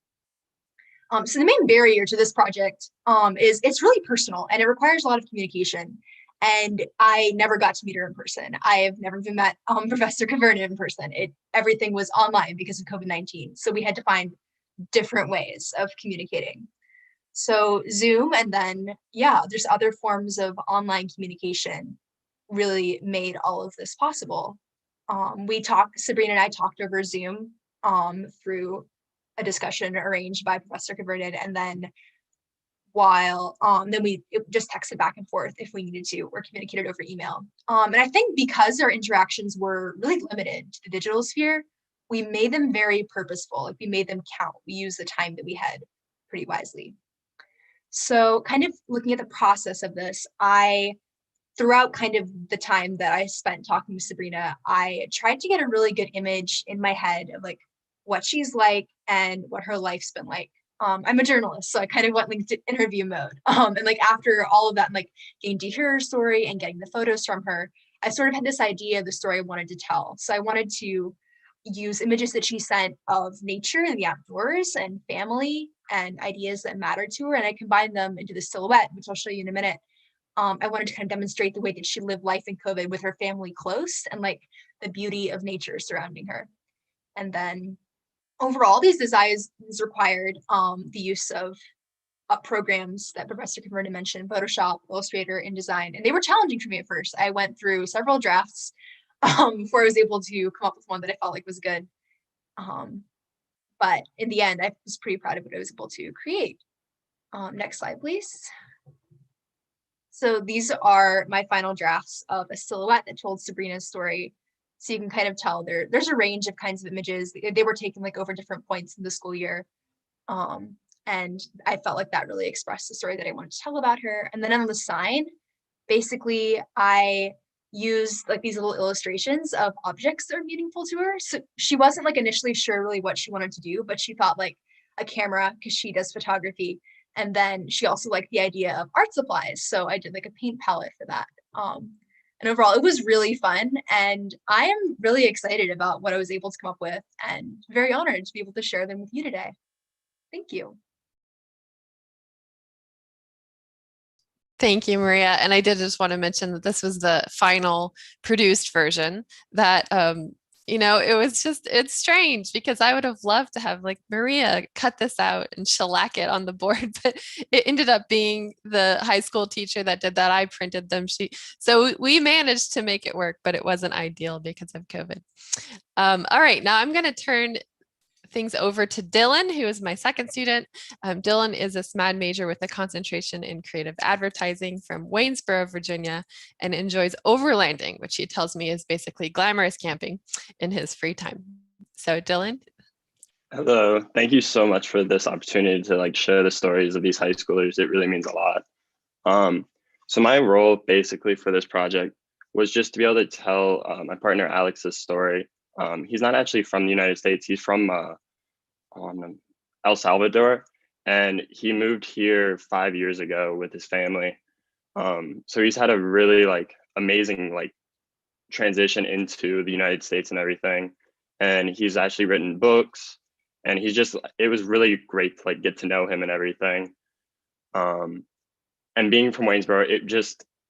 So the main barrier to this project is it's really personal and it requires a lot of communication. And I never got to meet her in person. I have never even met Professor Caverna in person. Everything was online because of COVID-19. So we had to find different ways of communicating. So Zoom, and then, yeah, there's other forms of online communication really made all of this possible. Sabrina and I talked over Zoom through a discussion arranged by Professor Caverna, and then then we just texted back and forth if we needed to, or communicated over email. And I think because our interactions were really limited to the digital sphere, we made them very purposeful. Like we made them count. We used the time that we had pretty wisely. So kind of looking at the process of this, throughout kind of the time that I spent talking with Sabrina, I tried to get a really good image in my head of like what she's like and what her life's been like. I'm a journalist, so I kind of went like to interview mode. And like after all of that, like getting to hear her story and getting the photos from her, I sort of had this idea of the story I wanted to tell. So I wanted to use images that she sent of nature and the outdoors and family and ideas that mattered to her, and I combined them into the silhouette, which I'll show you in a minute. I wanted to kind of demonstrate the way that she lived life in COVID with her family close and like the beauty of nature surrounding her. And then overall, these designs required the use of programs that Professor Caverna mentioned, Photoshop, Illustrator, InDesign, and they were challenging for me at first. I went through several drafts before I was able to come up with one that I felt like was good. But in the end, I was pretty proud of what I was able to create. Next slide, please. So these are my final drafts of a silhouette that told Sabrina's story. So you can kind of tell there's a range of kinds of images. They were taken like over different points in the school year. And I felt like that really expressed the story that I wanted to tell about her. And then on the sign, basically I used like these little illustrations of objects that are meaningful to her. So she wasn't like initially sure really what she wanted to do, but she thought like a camera because she does photography. And then she also liked the idea of art supplies. So I did like a paint palette for that. And overall, it was really fun. And I am really excited about what I was able to come up with and very honored to be able to share them with you today. Thank you. Thank you, Maria. And I did just want to mention that this was the final produced version that, it's strange because I would have loved to have like Maria cut this out and shellac it on the board, but it ended up being the high school teacher that did that. I printed them. So we managed to make it work, but it wasn't ideal because of COVID. All right, now I'm going to turn things over to Dylan, who is my second student. Dylan is a SMAD major with a concentration in creative advertising from Waynesboro, Virginia, and enjoys overlanding, which he tells me is basically glamorous camping in his free time. So Dylan. Hello, thank you so much for this opportunity to like share the stories of these high schoolers. It really means a lot. So my role basically for this project was just to be able to tell my partner Alex's story. He's not actually from the United States. He's from El Salvador, and he moved here 5 years ago with his family. So he's had a really like amazing like transition into the United States and everything. And he's actually written books, and it was really great to like get to know him and everything. And being from Waynesboro,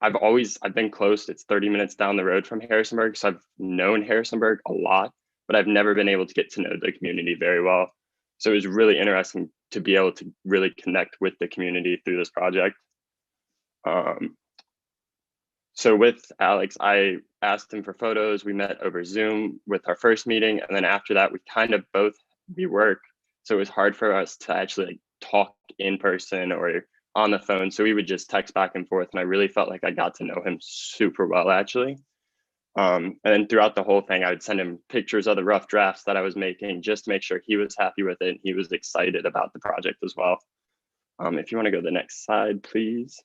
I've been close. It's 30 minutes down the road from Harrisonburg. So I've known Harrisonburg a lot, but I've never been able to get to know the community very well. So it was really interesting to be able to really connect with the community through this project. So with Alex, I asked him for photos. We met over Zoom with our first meeting. And then after that, we work. So it was hard for us to actually like, talk in person or on the phone. So we would just text back and forth. And I really felt like I got to know him super well, actually. And then throughout the whole thing, I would send him pictures of the rough drafts that I was making just to make sure he was happy with it. And he was excited about the project as well. If you want to go to the next slide, please.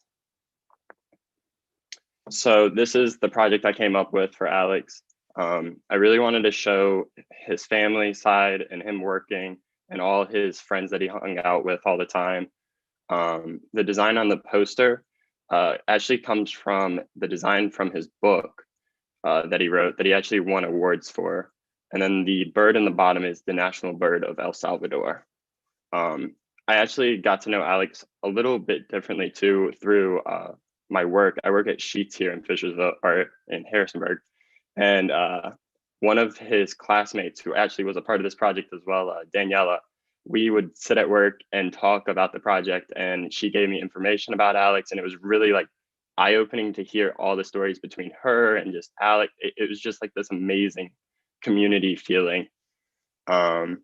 So this is the project I came up with for Alex. I really wanted to show his family side and him working and all his friends that he hung out with all the time. The design on the poster actually comes from the design from his book that he wrote that he actually won awards for. And then the bird in the bottom is the national bird of El Salvador. I actually got to know Alex a little bit differently too through my work. I work at Sheets here in Fishersville or in Harrisonburg. And one of his classmates who actually was a part of this project as well, Daniela, we would sit at work and talk about the project, and she gave me information about Alex, and it was really like eye-opening to hear all the stories between her and just Alex. It was just like this amazing community feeling. And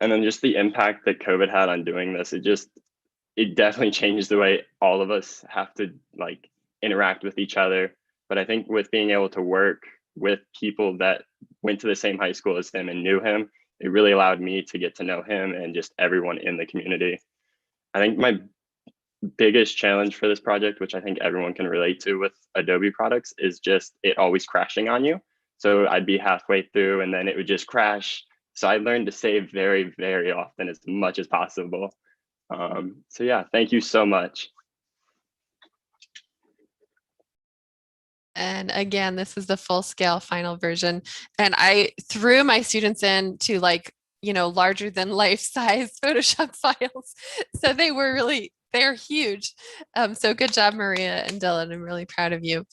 then just the impact that COVID had on doing this, it definitely changed the way all of us have to like interact with each other. But I think with being able to work with people that went to the same high school as him and knew him, it really allowed me to get to know him and just everyone in the community. I think my biggest challenge for this project, which I think everyone can relate to with Adobe products, is just it always crashing on you. So I'd be halfway through and then it would just crash. So I learned to save very, very often as much as possible. So yeah, thank you so much. And again, this is the full scale final version. And I threw my students into like, larger than life size Photoshop files. So they're huge. So good job, Maria and Dylan. I'm really proud of you.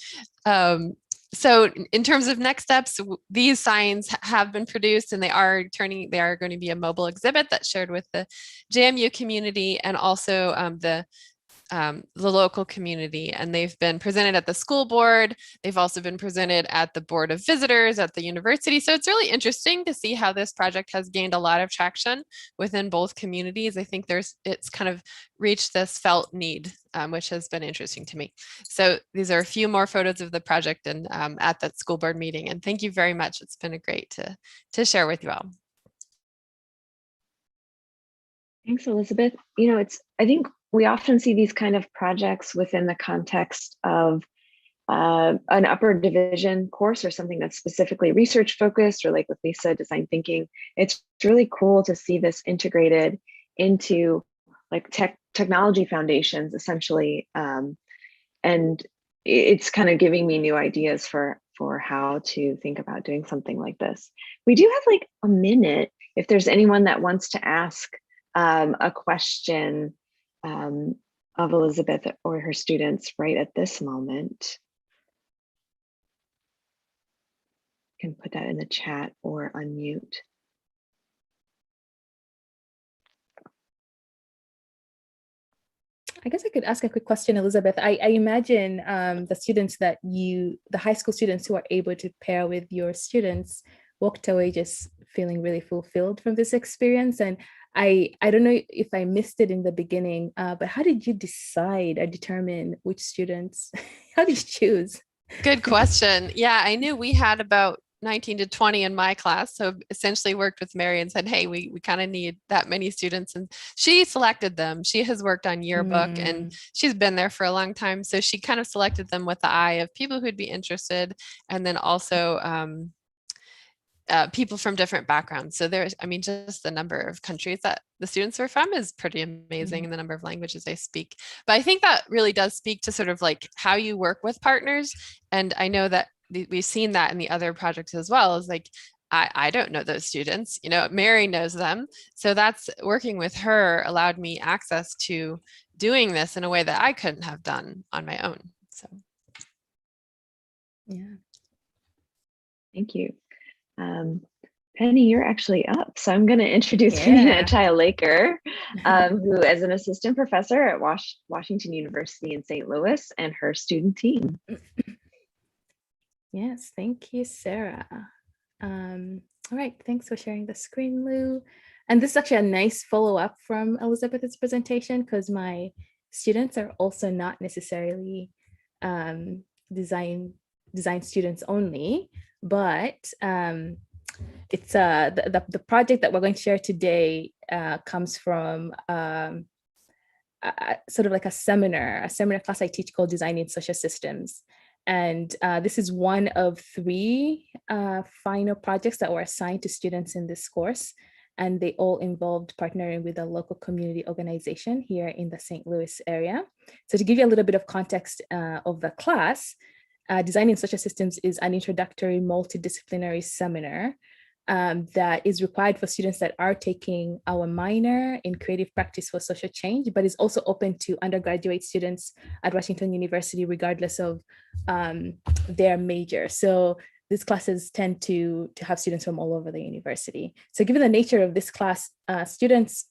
So in terms of next steps, these signs have been produced and they are going to be a mobile exhibit that's shared with the JMU community and also the local community, and they've been presented at the school board. They've also been presented at the board of visitors at the university. So it's really interesting to see how this project has gained a lot of traction within both communities. I think it's kind of reached this felt need, which has been interesting to me. So these are a few more photos of the project and at that school board meeting. And thank you very much. It's been great to share with you all. Thanks, Elizabeth. I think we often see these kind of projects within the context of an upper division course or something that's specifically research focused, or like with Lisa, design thinking. It's really cool to see this integrated into like technology foundations, essentially. And it's kind of giving me new ideas for how to think about doing something like this. We do have like a minute if there's anyone that wants to ask a question of Elizabeth or her students right at this moment. You can put that in the chat or unmute. I guess I could ask a quick question, Elizabeth. I imagine the high school students who are able to pair with your students walked away just feeling really fulfilled from this experience. And I don't know if I missed it in the beginning, but how did you decide or determine which students? How did you choose? Good question. Yeah, I knew we had about 19 to 20 in my class. So essentially worked with Mary and said, hey, we kind of need that many students. And she selected them. She has worked on yearbook and she's been there for a long time. So she kind of selected them with the eye of people who'd be interested. And then also people from different backgrounds. So just the number of countries that the students were from is pretty amazing, and the number of languages they speak. But I think that really does speak to sort of like how you work with partners. And I know that we've seen that in the other projects as well, is like, I don't know those students, Mary knows them. So that's working with her allowed me access to doing this in a way that I couldn't have done on my own. So. Yeah. Thank you. Penny, you're actually up. So I'm going to introduce Penny Chile-Laker, who is an assistant professor at Washington University in St. Louis, and her student team. Yes, thank you, Sarah. All right, thanks for sharing the screen, Lou. And this is actually a nice follow-up from Elizabeth's presentation, because my students are also not necessarily design students only, but it's the project that we're going to share today comes from sort of like a seminar class I teach called Design in Social Systems. And this is one of 3 final projects that were assigned to students in this course. And they all involved partnering with a local community organization here in the St. Louis area. So to give you a little bit of context of the class, Design in Social Systems is an introductory multidisciplinary seminar that is required for students that are taking our minor in creative practice for social change, but is also open to undergraduate students at Washington University, regardless of their major. So these classes tend to have students from all over the university. So given the nature of this class, students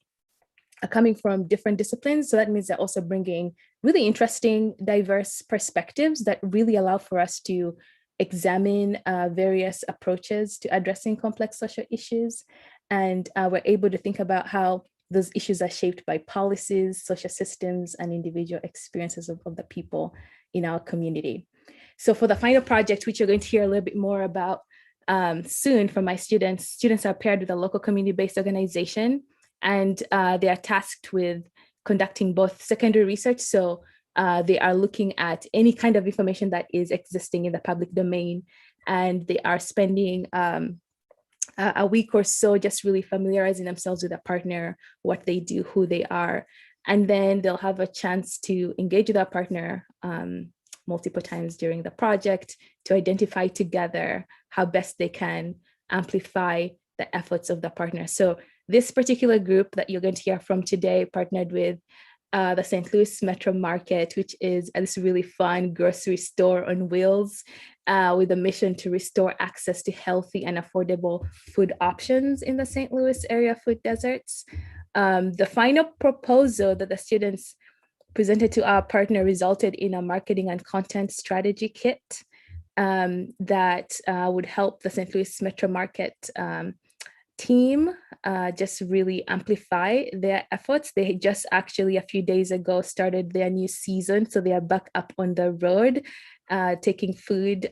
are coming from different disciplines. So that means they're also bringing really interesting, diverse perspectives that really allow for us to examine various approaches to addressing complex social issues. And we're able to think about how those issues are shaped by policies, social systems, and individual experiences of the people in our community. So for the final project, which you're going to hear a little bit more about soon from my students are paired with a local community-based organization, and they are tasked with conducting both secondary research. So they are looking at any kind of information that is existing in the public domain, and they are spending a week or so just really familiarizing themselves with a partner, what they do, who they are. And then they'll have a chance to engage with our partner multiple times during the project to identify together how best they can amplify the efforts of the partner. So this particular group that you're going to hear from today partnered with the St. Louis Metro Market, which is this really fun grocery store on wheels with a mission to restore access to healthy and affordable food options in the St. Louis area food deserts. The final proposal that the students presented to our partner resulted in a marketing and content strategy kit that would help the St. Louis Metro Market team just really amplify their efforts. They just actually a few days ago started their new season, so they are back up on the road taking food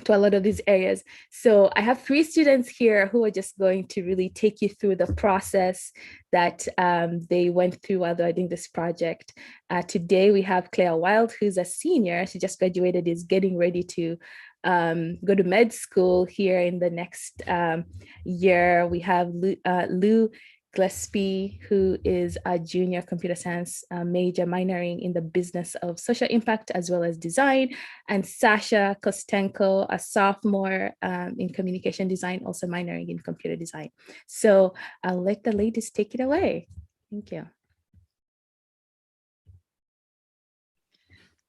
to a lot of these areas. So I have 3 students here who are just going to really take you through the process that they went through while they're doing this project. Today we have Claire Wild, who's a senior. She just graduated, is getting ready to go to med school here in the next year. We have Lou Gillespie, who is a junior computer science major, minoring in the business of social impact as well as design, and Sasha Kostenko, a sophomore in communication design, also minoring in computer design. So I'll let the ladies take it away. Thank you.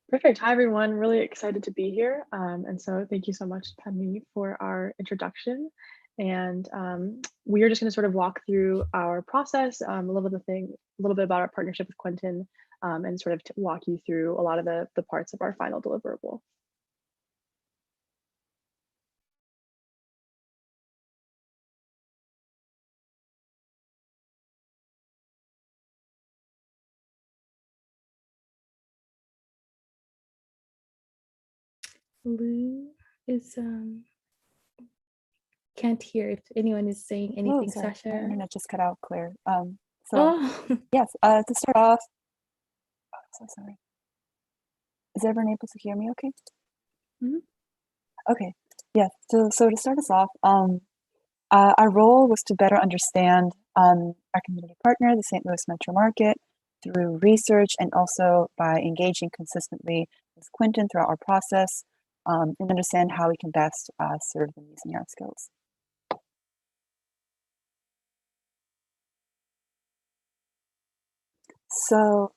Perfect. Hi, everyone. Really excited to be here. And so thank you so much, Penny, for our introduction. And we are just going to sort of walk through our process, a little bit about our partnership with Quentin, and sort of walk you through a lot of the parts of our final deliverable. Lou is can't hear if anyone is saying anything. Oh, sorry. Sasha. My internet just cut out, Claire. Yes, to start off, so sorry. Is everyone able to hear me okay? Mm-hmm. Okay, yeah, so to start us off, our role was to better understand our community partner, the St. Louis Metro Market, through research and also by engaging consistently with Quentin throughout our process, and understand how we can best serve them using our skills. So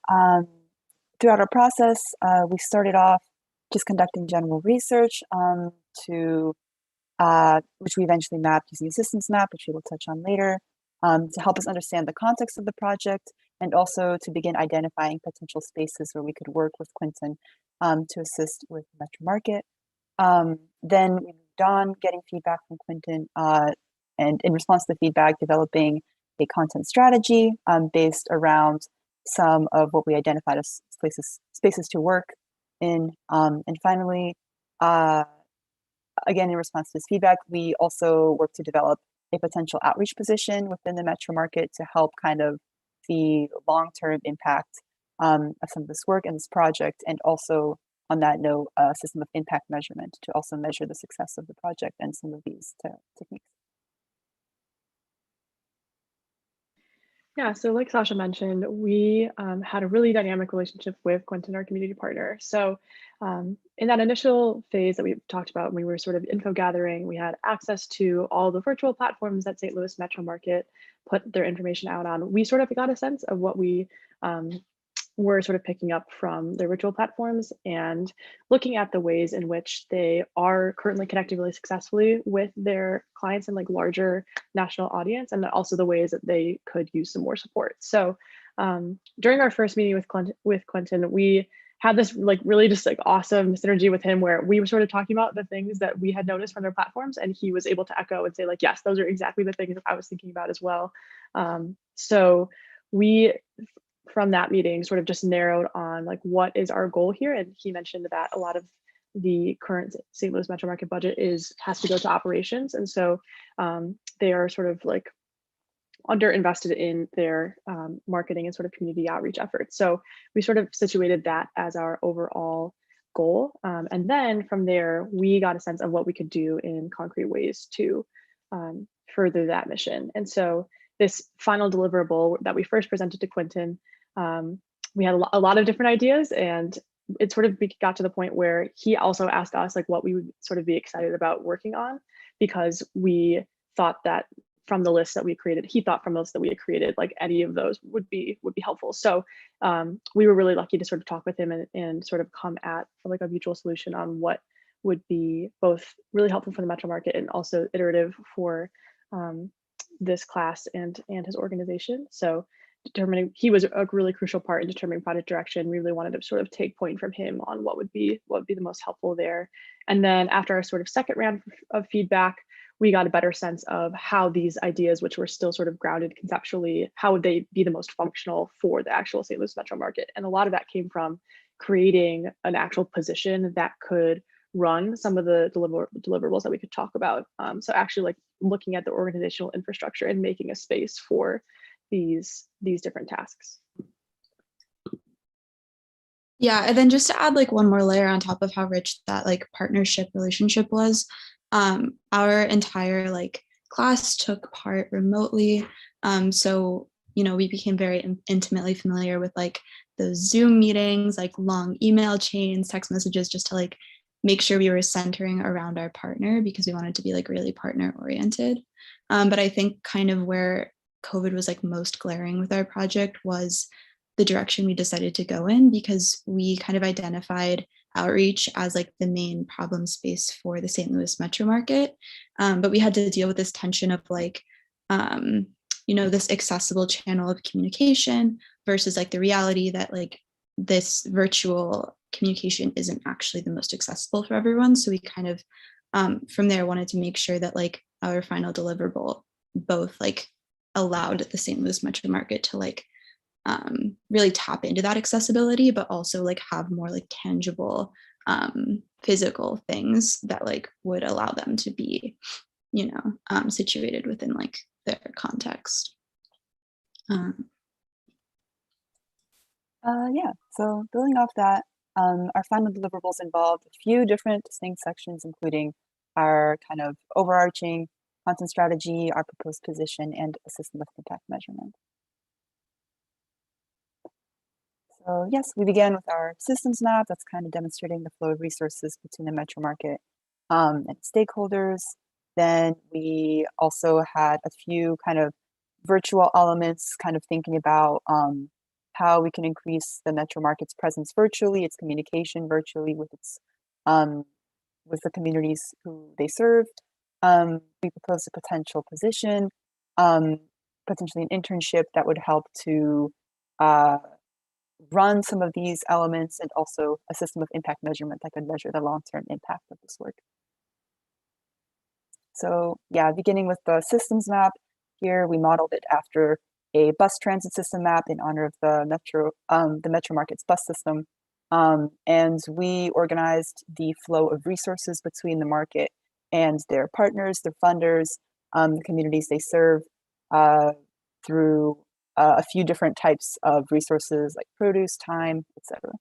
throughout our process, we started off just conducting general research to which we eventually mapped using a systems map, which we will touch on later, to help us understand the context of the project and also to begin identifying potential spaces where we could work with Quentin to assist with the Metro Market. Then we moved on, getting feedback from Quentin, and in response to the feedback, developing a content strategy based around some of what we identified as spaces to work in. And finally, again, in response to this feedback, we also work to develop a potential outreach position within the Metro Market to help kind of the long-term impact of some of this work and this project, and also on that note, a system of impact measurement to also measure the success of the project and some of these techniques. Yeah, so like Sasha mentioned, we had a really dynamic relationship with Quentin, our community partner. So in that initial phase that we talked about, we were sort of info gathering, we had access to all the virtual platforms that St. Louis Metro Market put their information out on. We sort of got a sense of what we were sort of picking up from their virtual platforms and looking at the ways in which they are currently connecting really successfully with their clients and like larger national audience, and also the ways that they could use some more support. So during our first meeting with Quentin, we had this like really just like awesome synergy with him where we were sort of talking about the things that we had noticed from their platforms, and he was able to echo and say like, yes, those are exactly the things that I was thinking about as well. So we, from that meeting, sort of just narrowed on like what is our goal here, and he mentioned that a lot of the current St. Louis Metro Market budget has to go to operations, and so they are sort of like underinvested in their marketing and sort of community outreach efforts. So we sort of situated that as our overall goal, and then from there we got a sense of what we could do in concrete ways to further that mission. And so this final deliverable that we first presented to Quentin, we had a lot of different ideas, and it sort of got to the point where he also asked us like what we would sort of be excited about working on, because we thought that from the list that we created, he thought from the list that we had created, like any of those would be helpful. So we were really lucky to sort of talk with him and sort of come at like a mutual solution on what would be both really helpful for the Metro Market and also iterative for this class and his organization. So he was a really crucial part in determining project direction. We really wanted to sort of take point from him on what would be the most helpful there. And then after our sort of second round of feedback, we got a better sense of how these ideas, which were still sort of grounded conceptually, how would they be the most functional for the actual St. Louis Metro Market. And a lot of that came from creating an actual position that could run some of the deliverables that we could talk about. So actually like looking at the organizational infrastructure and making a space for these different tasks. Yeah, and then just to add like one more layer on top of how rich that like partnership relationship was, our entire like class took part remotely. So, we became very intimately familiar with like those Zoom meetings, like long email chains, text messages, just to like make sure we were centering around our partner, because we wanted to be like really partner oriented. But I think kind of where COVID was like most glaring with our project was the direction we decided to go in, because we kind of identified outreach as like the main problem space for the St. Louis Metro Market. But we had to deal with this tension of like, this accessible channel of communication versus like the reality that like this virtual communication isn't actually the most accessible for everyone. So we kind of from there wanted to make sure that like our final deliverable both like allowed the St. Louis Metro Market to like really tap into that accessibility, but also like have more like tangible physical things that like would allow them to be, situated within like their context. Yeah, so building off that, our final deliverables involved a few different distinct sections, including our kind of overarching content strategy, our proposed position, and a system of impact measurement. So yes, we began with our systems map that's kind of demonstrating the flow of resources between the Metro Market and stakeholders. Then we also had a few kind of virtual elements, kind of thinking about how we can increase the Metro Market's presence virtually, its communication virtually with its with the communities who they serve. we proposed a potential position, potentially an internship that would help to run some of these elements, and also a system of impact measurement that could measure the long-term impact of this work. So yeah, beginning with the systems map, here we modeled it after a bus transit system map in honor of the Metro Market's bus system. And we organized the flow of resources between the market and their partners, their funders, the communities they serve, through a few different types of resources like produce, time, etc.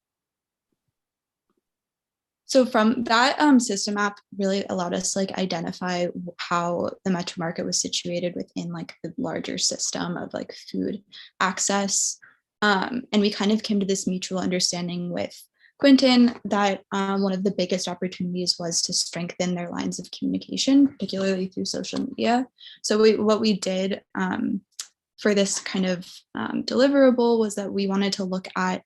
So from that system map really allowed us to like identify how the metro market was situated within like the larger system of like food access. And we kind of came to this mutual understanding with Quentin that one of the biggest opportunities was to strengthen their lines of communication, particularly through social media. So what we did for this kind of deliverable was that we wanted to look at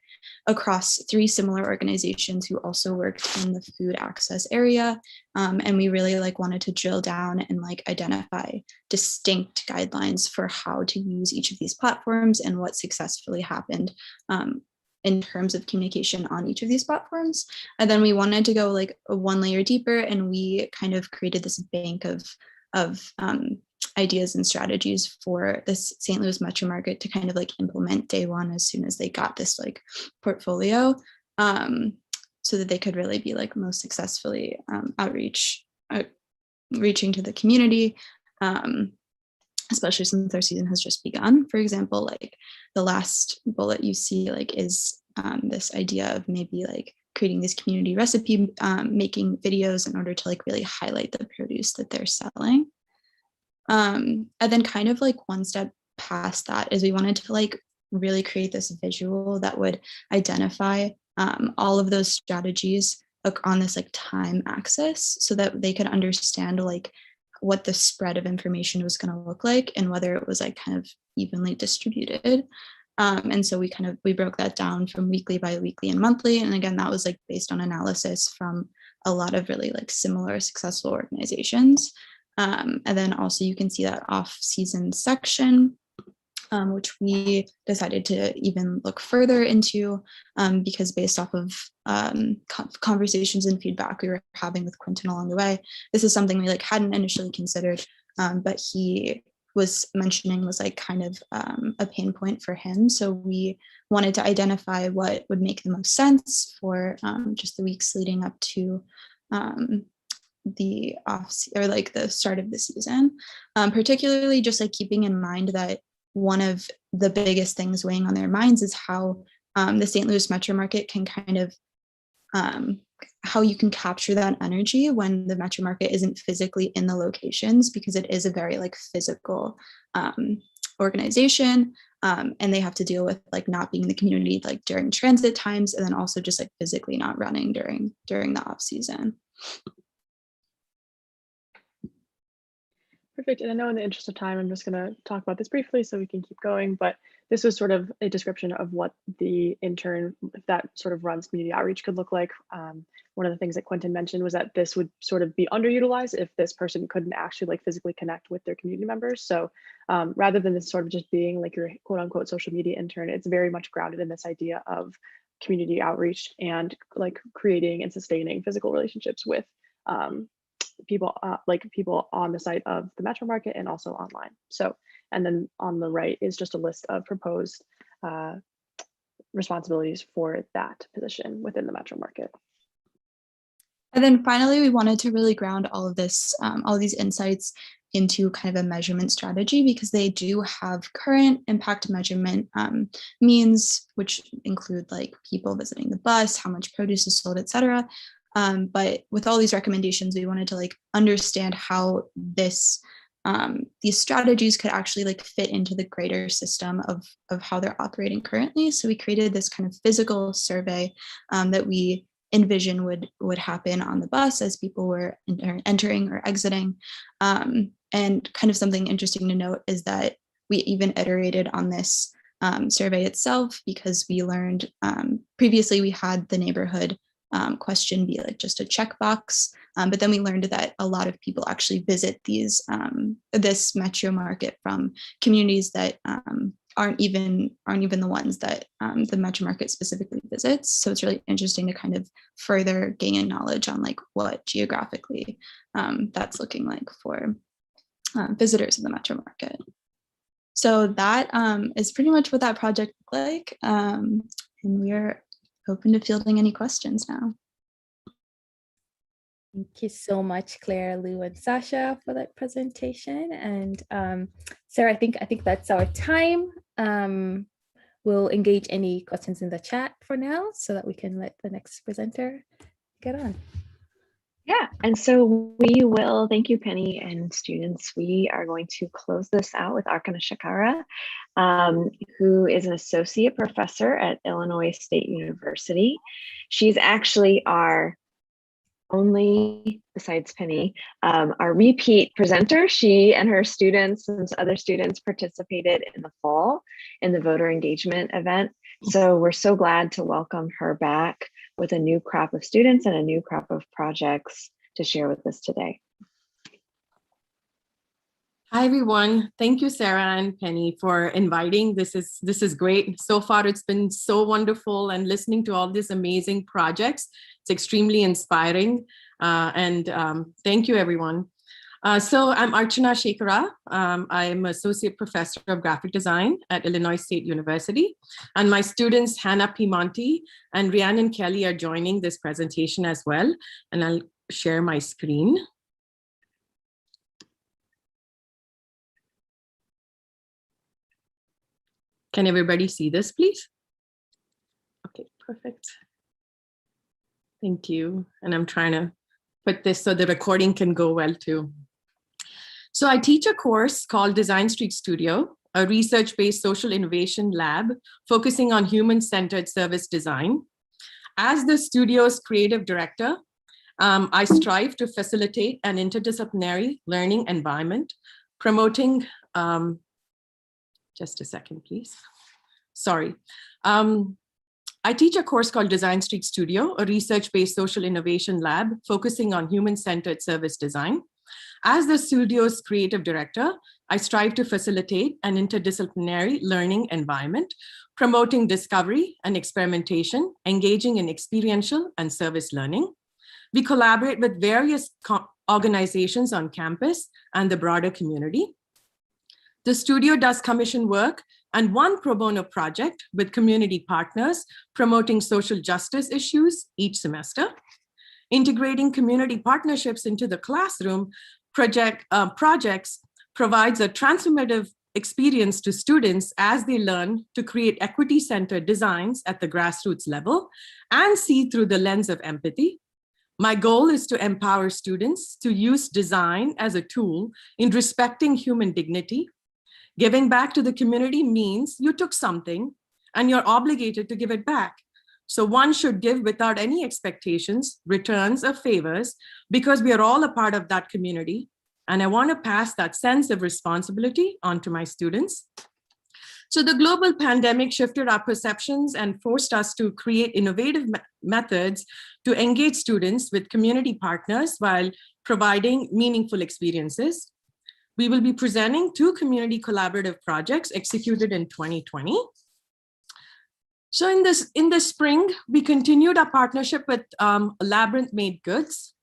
across 3 similar organizations who also worked in the food access area. And we really like wanted to drill down and like identify distinct guidelines for how to use each of these platforms and what successfully happened in terms of communication on each of these platforms. And then we wanted to go like 1 layer deeper, and we kind of created this bank of ideas and strategies for this St. Louis Metro Market to kind of like implement day one as soon as they got this like portfolio, so that they could really be like most successfully reaching to the community, especially since their season has just begun. For example, like the last bullet you see like is this idea of maybe like creating these community recipe making videos in order to like really highlight the produce that they're selling. And then kind of like 1 step past that is we wanted to like really create this visual that would identify all of those strategies on this like time axis, so that they could understand like what the spread of information was going to look like and whether it was like kind of evenly distributed. And so we broke that down from weekly, bi-weekly, and monthly. And again, that was like based on analysis from a lot of really like similar successful organizations. And then also you can see that off-season section, which we decided to even look further into because based off of conversations and feedback we were having with Quentin along the way, this is something we like hadn't initially considered, but he was mentioning was like kind of a pain point for him. So we wanted to identify what would make the most sense for just the weeks leading up to the the start of the season, particularly just like keeping in mind that one of the biggest things weighing on their minds is how the St. Louis Metro Market can kind of how you can capture that energy when the Metro Market isn't physically in the locations, because it is a very like physical organization, and they have to deal with like not being in the community like during transit times, and then also just like physically not running during the off season. Perfect. And I know in the interest of time, I'm just going to talk about this briefly so we can keep going, but this was sort of a description of what the intern that sort of runs community outreach could look like. One of the things that Quentin mentioned was that this would sort of be underutilized if this person couldn't actually like physically connect with their community members. So rather than this sort of just being like your quote unquote social media intern, it's very much grounded in this idea of community outreach and like creating and sustaining physical relationships with people on the site of the Metro Market and also online. So, and then on the right is just a list of proposed responsibilities for that position within the Metro Market. And then finally, we wanted to really ground all of this, all these insights into kind of a measurement strategy, because they do have current impact measurement means, which include like people visiting the bus, how much produce is sold, et cetera. But with all these recommendations, we wanted to like understand how these strategies could actually like fit into the greater system of how they're operating currently. So we created this kind of physical survey that we envision would happen on the bus as people were entering or exiting. And kind of something interesting to note is that we even iterated on this survey itself, because we learned previously we had the neighborhood question be like just a checkbox. But then we learned that a lot of people actually visit this metro market from communities that aren't even the ones that the metro market specifically visits. So it's really interesting to kind of further gain knowledge on like what geographically that's looking like for visitors of the metro market. So that is pretty much what that project looked like. And we're open to fielding any questions now. Thank you so much, Claire, Lou, and Sasha for that presentation. And Sarah, I think that's our time. We'll engage any questions in the chat for now so that we can let the next presenter get on. Yeah, and so we will, thank you, Penny and students. We are going to close this out with Arkana Shakara, who is an associate professor at Illinois State University. She's actually our only, besides Penny, our repeat presenter. She and her students and other students participated in the fall in the voter engagement event. So we're so glad to welcome her back with a new crop of students and a new crop of projects to share with us today. Hi, everyone. Thank you, Sarah and Penny, for inviting. This is great. So far, it's been so wonderful, and listening to all these amazing projects. It's extremely inspiring. Thank you, everyone. So I'm Archana Shekhara. I'm Associate Professor of Graphic Design at Illinois State University. And my students, Hannah Piemonte and Rhiannon Kelly, are joining this presentation as well. And I'll share my screen. Can everybody see this, please? Okay, perfect. Thank you. And I'm trying to put this so the recording can go well too. So I teach a course called Design Street Studio, a research-based social innovation lab focusing on human-centered service design. As the studio's creative director, I strive to facilitate an interdisciplinary learning environment, promoting, just a second, please. Sorry. I teach a course called Design Street Studio, a research-based social innovation lab focusing on human-centered service design. As the studio's creative director, I strive to facilitate an interdisciplinary learning environment, promoting discovery and experimentation, engaging in experiential and service learning. We collaborate with various organizations on campus and the broader community. The studio does commission work and one pro bono project with community partners promoting social justice issues each semester. Integrating community partnerships into the classroom projects provides a transformative experience to students as they learn to create equity-centered designs at the grassroots level and see through the lens of empathy. My goal is to empower students to use design as a tool in respecting human dignity. Giving back to the community means you took something and you're obligated to give it back. So one should give without any expectations, returns, or favors, because we are all a part of that community. And I want to pass that sense of responsibility on to my students. So the global pandemic shifted our perceptions and forced us to create innovative methods to engage students with community partners while providing meaningful experiences. We will be presenting 2 community collaborative projects executed in 2020. So in the spring, we continued our partnership with Labyrinth Made Goods,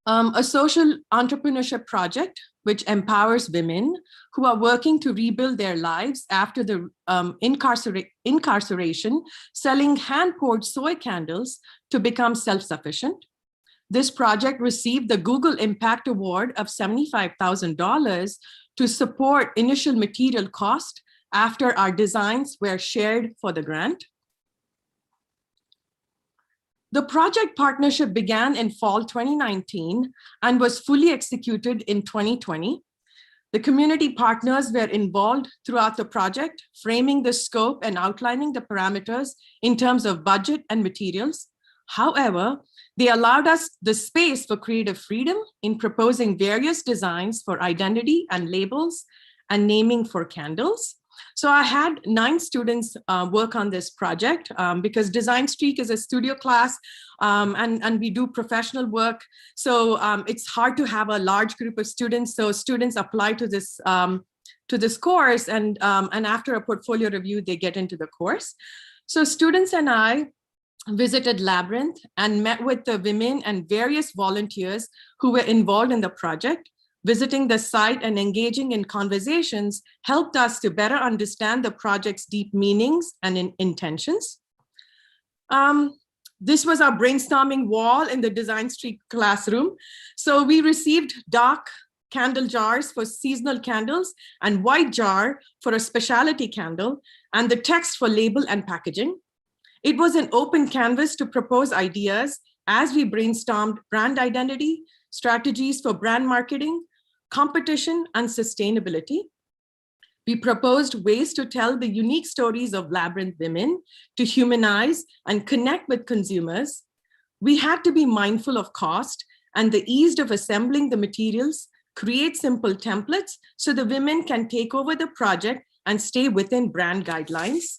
a social entrepreneurship project which empowers women who are working to rebuild their lives after the incarceration, selling hand-poured soy candles to become self-sufficient. This project received the Google Impact Award of $75,000 to support initial material cost after our designs were shared for the grant. The project partnership began in fall 2019 and was fully executed in 2020. The community partners were involved throughout the project, framing the scope and outlining the parameters in terms of budget and materials. However, they allowed us the space for creative freedom in proposing various designs for identity and labels and naming for candles. So I had 9 students work on this project because Design Streak is a studio class and we do professional work. So it's hard to have a large group of students. So students apply to this course and after a portfolio review, they get into the course. So students and I visited Labyrinth and met with the women and various volunteers who were involved in the project. Visiting the site and engaging in conversations helped us to better understand the project's deep meanings and intentions. This was our brainstorming wall in the Design Streak classroom. So we received dark candle jars for seasonal candles and white jar for a specialty candle and the text for label and packaging. It was an open canvas to propose ideas as we brainstormed brand identity, strategies for brand marketing, competition, and sustainability. We proposed ways to tell the unique stories of Labyrinth women, to humanize and connect with consumers. We had to be mindful of cost and the ease of assembling the materials, create simple templates so the women can take over the project and stay within brand guidelines.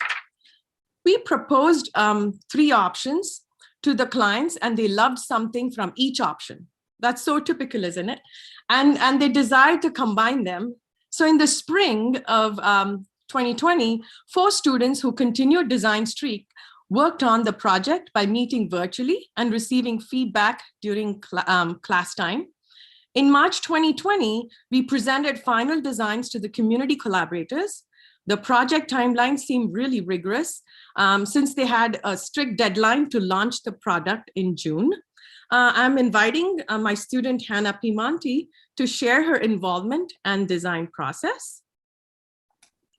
We proposed 3 options to the clients and they loved something from each option. That's so typical, isn't it? And they desired to combine them. So in the spring of 2020, 4 students who continued Design Streak worked on the project by meeting virtually and receiving feedback during class time. In March 2020, we presented final designs to the community collaborators. The project timeline seemed really rigorous since they had a strict deadline to launch the product in June. I'm inviting my student Hannah Piemonte to share her involvement and design process.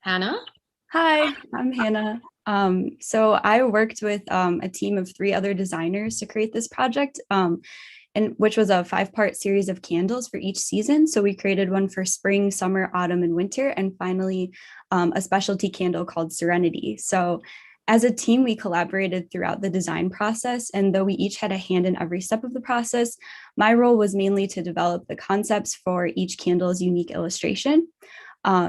Hannah? Hi, I'm Hannah. So I worked with a team of 3 other designers to create this project, and which was a 5-part series of candles for each season. So we created one for spring, summer, autumn, and winter, and finally a specialty candle called Serenity. So as a team, we collaborated throughout the design process, and though we each had a hand in every step of the process, my role was mainly to develop the concepts for each candle's unique illustration.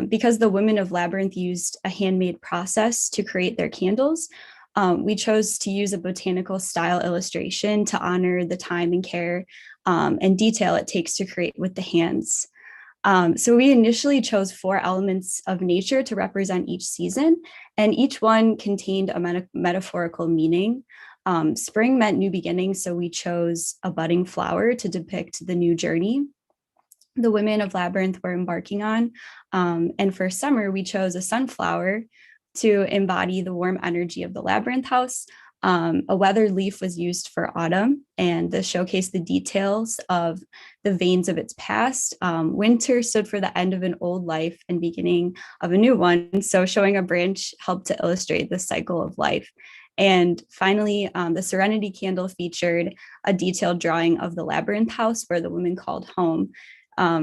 Because the women of Labyrinth used a handmade process to create their candles, we chose to use a botanical style illustration to honor the time and care and detail it takes to create with the hands. So we initially chose 4 elements of nature to represent each season, and each one contained a metaphorical meaning. Spring meant new beginnings, so we chose a budding flower to depict the new journey the women of Labyrinth were embarking on. And for summer, we chose a sunflower to embody the warm energy of the Labyrinth house. A weathered leaf was used for autumn, and this showcased the details of the veins of its past. Winter stood for the end of an old life and beginning of a new one. So showing a branch helped to illustrate the cycle of life. And finally, the Serenity candle featured a detailed drawing of the Labyrinth house where the women called home.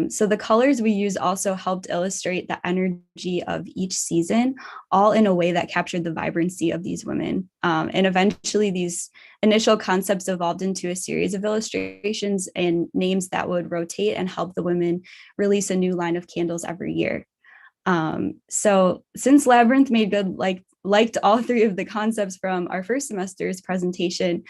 So the colors we used also helped illustrate the energy of each season, all in a way that captured the vibrancy of these women. And eventually these initial concepts evolved into a series of illustrations and names that would rotate and help the women release a new line of candles every year. So since Labyrinth made good, liked all 3 of the concepts from our first semester's presentation,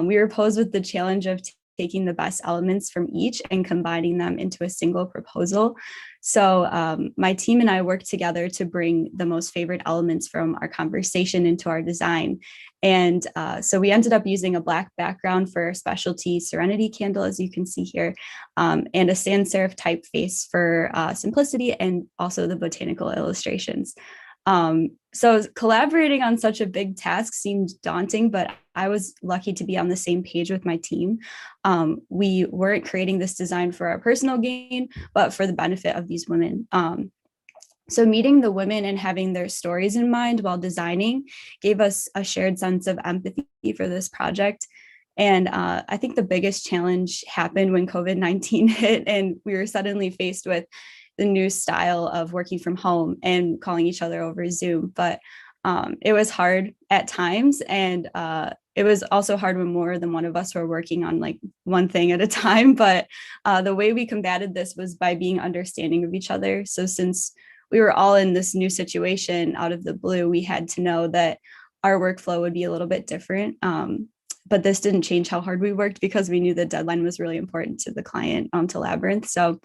we were posed with the challenge of taking the best elements from each and combining them into a single proposal. So my team and I worked together to bring the most favorite elements from our conversation into our design. And so we ended up using a black background for a specialty Serenity candle, as you can see here, and a sans serif typeface for simplicity and also the botanical illustrations. So collaborating on such a big task seemed daunting, but I was lucky to be on the same page with my team. We weren't creating this design for our personal gain, but for the benefit of these women. So meeting the women and having their stories in mind while designing gave us a shared sense of empathy for this project. And I think the biggest challenge happened when COVID-19 hit and we were suddenly faced with the new style of working from home and calling each other over Zoom. But it was hard at times, and it was also hard when more than one of us were working on one thing at a time. But the way we combated this was by being understanding of each other. So since we were all in this new situation out of the blue. We had to know that our workflow would be a little bit different. But this didn't change how hard we worked because we knew the deadline was really important to the client, to Labyrinth. So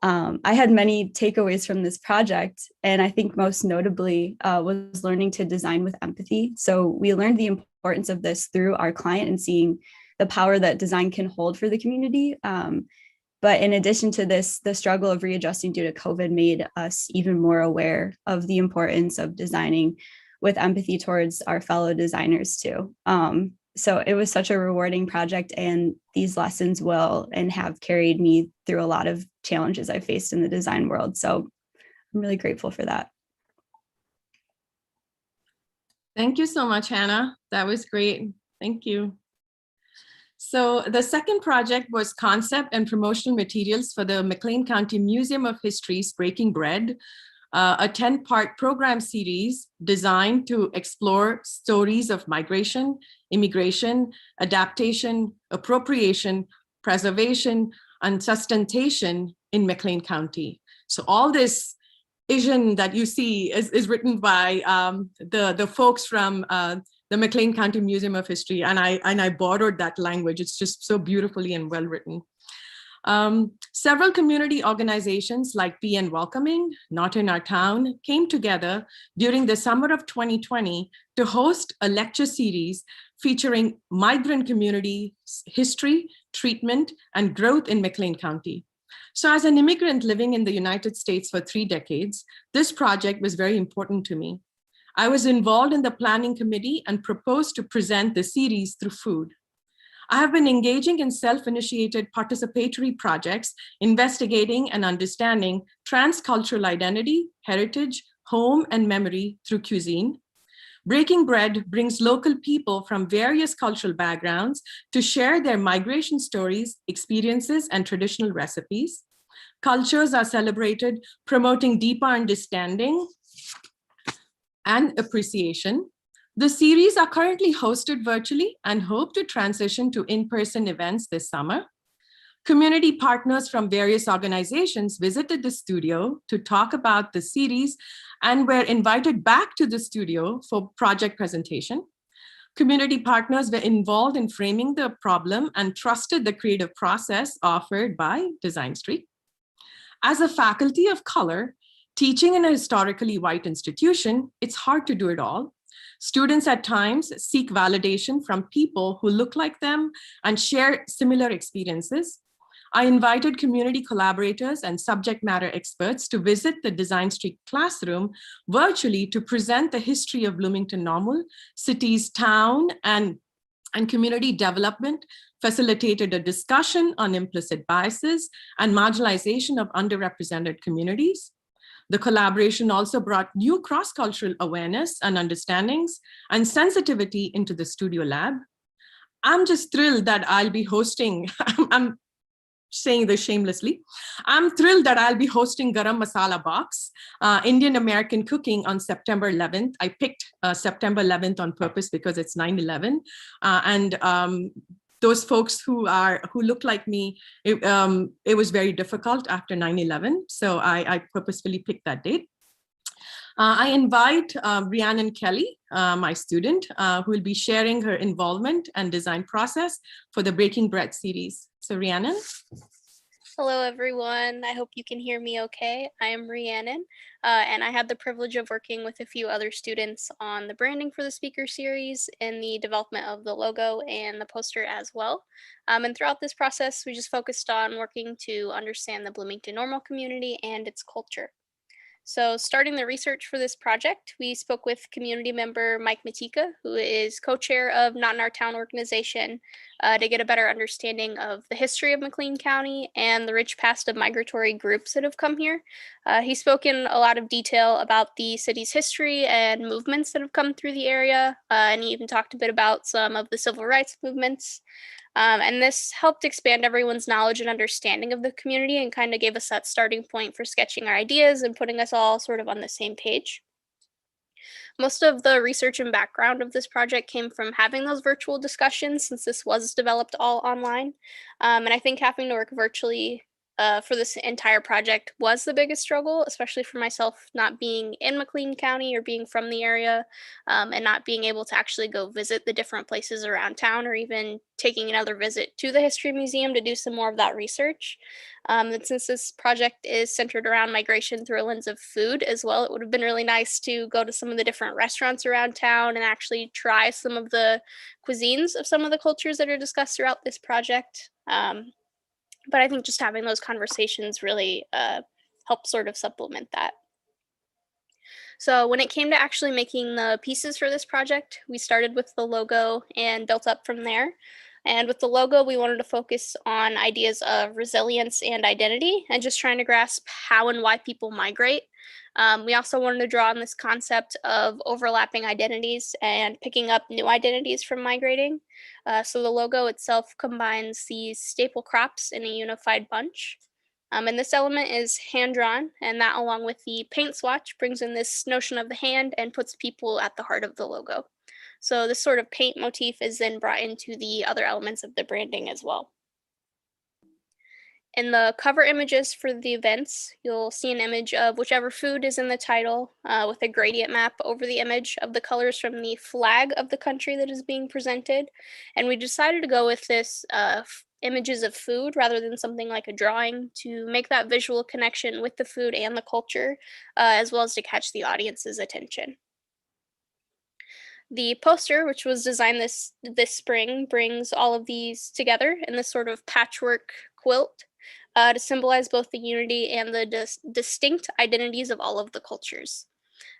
I had many takeaways from this project, and I think most notably was learning to design with empathy. So we learned the importance of this through our client and seeing the power that design can hold for the community. But in addition to this, the struggle of readjusting due to COVID made us even more aware of the importance of designing with empathy towards our fellow designers too. So it was such a rewarding project, and these lessons will and have carried me through a lot of challenges I faced in the design world. So I'm really grateful for that. Thank you so much, Hannah. That was great. Thank you. So the second project was concept and promotional materials for the McLean County Museum of History's Breaking Bread, a 10-part program series designed to explore stories of migration, immigration, adaptation, appropriation, preservation, and sustentation in McLean County. So all this vision that you see is written by the folks from the McLean County Museum of History, and I borrowed that language. It's just so beautifully and well written. Several community organizations like PN Welcoming, Not in Our Town, came together during the summer of 2020 to host a lecture series featuring migrant community history, treatment, and growth in McLean County. So as an immigrant living in the United States for 3 decades, this project was very important to me. I was involved in the planning committee and proposed to present the series through food. I have been engaging in self-initiated participatory projects, investigating and understanding transcultural identity, heritage, home, and memory through cuisine. Breaking Bread brings local people from various cultural backgrounds to share their migration stories, experiences, and traditional recipes. Cultures are celebrated, promoting deeper understanding and appreciation. The series are currently hosted virtually and hope to transition to in-person events this summer. Community partners from various organizations visited the studio to talk about the series and were invited back to the studio for project presentation. Community partners were involved in framing the problem and trusted the creative process offered by Design Street. As a faculty of color, teaching in a historically white institution, it's hard to do it all. Students at times seek validation from people who look like them and share similar experiences. I invited community collaborators and subject matter experts to visit the Design Street classroom virtually to present the history of Bloomington Normal, city's town and community development, facilitated a discussion on implicit biases and marginalization of underrepresented communities. The collaboration also brought new cross-cultural awareness and understandings and sensitivity into the studio lab. I'm just thrilled that I'll be hosting, I'm saying this shamelessly, I'm thrilled that I'll be hosting Garam Masala Box, Indian American cooking on September 11th. I picked September 11th on purpose because it's 9/11. Those folks who look like me, it was very difficult after 9/11. So I purposefully picked that date. I invite Rhiannon Kelly, my student, who will be sharing her involvement and design process for the Breaking Bread series. So Rhiannon. Hello, everyone. I hope you can hear me okay. I am Rhiannon, and I had the privilege of working with a few other students on the branding for the speaker series and the development of the logo and the poster as well. And throughout this process, we just focused on working to understand the Bloomington Normal community and its culture. So starting the research for this project, we spoke with community member Mike Matika, who is co-chair of Not in Our Town organization, to get a better understanding of the history of McLean County and the rich past of migratory groups that have come here. He spoke in a lot of detail about the city's history and movements that have come through the area, and he even talked a bit about some of the civil rights movements. And this helped expand everyone's knowledge and understanding of the community and kind of gave us that starting point for sketching our ideas and putting us all sort of on the same page. Most of the research and background of this project came from having those virtual discussions, since this was developed all online. And I think having to work virtually for this entire project was the biggest struggle, especially for myself, not being in McLean County or being from the area, and not being able to actually go visit the different places around town, or even taking another visit to the History Museum to do some more of that research. And since this project is centered around migration through a lens of food as well, it would have been really nice to go to some of the different restaurants around town and actually try some of the cuisines of some of the cultures that are discussed throughout this project. But I think just having those conversations really help sort of supplement that. So when it came to actually making the pieces for this project, we started with the logo and built up from there. And with the logo, we wanted to focus on ideas of resilience and identity, and just trying to grasp how and why people migrate. We also wanted to draw on this concept of overlapping identities and picking up new identities from migrating. So the logo itself combines these staple crops in a unified bunch. And this element is hand-drawn, and that, along with the paint swatch, brings in this notion of the hand and puts people at the heart of the logo. So this sort of paint motif is then brought into the other elements of the branding as well. In the cover images for the events, you'll see an image of whichever food is in the title, with a gradient map over the image of the colors from the flag of the country that is being presented. And we decided to go with this images of food rather than something like a drawing, to make that visual connection with the food and the culture, as well as to catch the audience's attention. The poster, which was designed this spring, brings all of these together in this sort of patchwork quilt, to symbolize both the unity and the distinct identities of all of the cultures.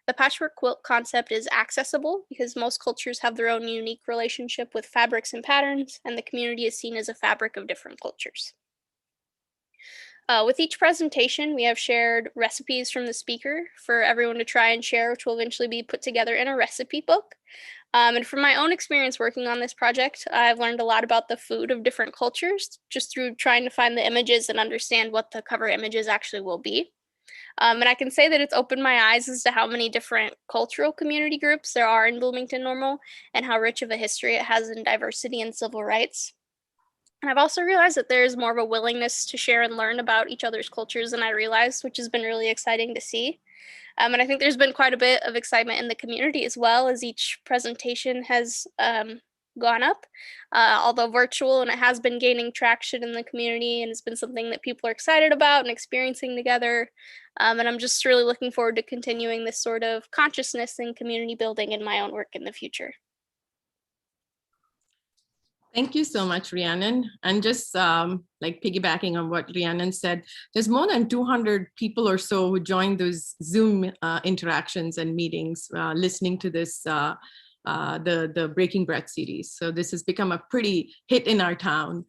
The patchwork quilt concept is accessible because most cultures have their own unique relationship with fabrics and patterns, and the community is seen as a fabric of different cultures. With each presentation, we have shared recipes from the speaker for everyone to try and share, which will eventually be put together in a recipe book. And from my own experience working on this project, I've learned a lot about the food of different cultures just through trying to find the images and understand what the cover images actually will be. And I can say that it's opened my eyes as to how many different cultural community groups there are in Bloomington Normal, and how rich of a history it has in diversity and civil rights. And I've also realized that there's more of a willingness to share and learn about each other's cultures than I realized, which has been really exciting to see. And I think there's been quite a bit of excitement in the community as well, as each presentation has gone up, although virtual, and it has been gaining traction in the community, and it's been something that people are excited about and experiencing together. And I'm just really looking forward to continuing this sort of consciousness and community building in my own work in the future. Thank you so much, Rhiannon. And just like piggybacking on what Rhiannon said, there's more than 200 people or so who joined those Zoom interactions and meetings listening to this, the Breaking Bread series. So this has become a pretty hit in our town.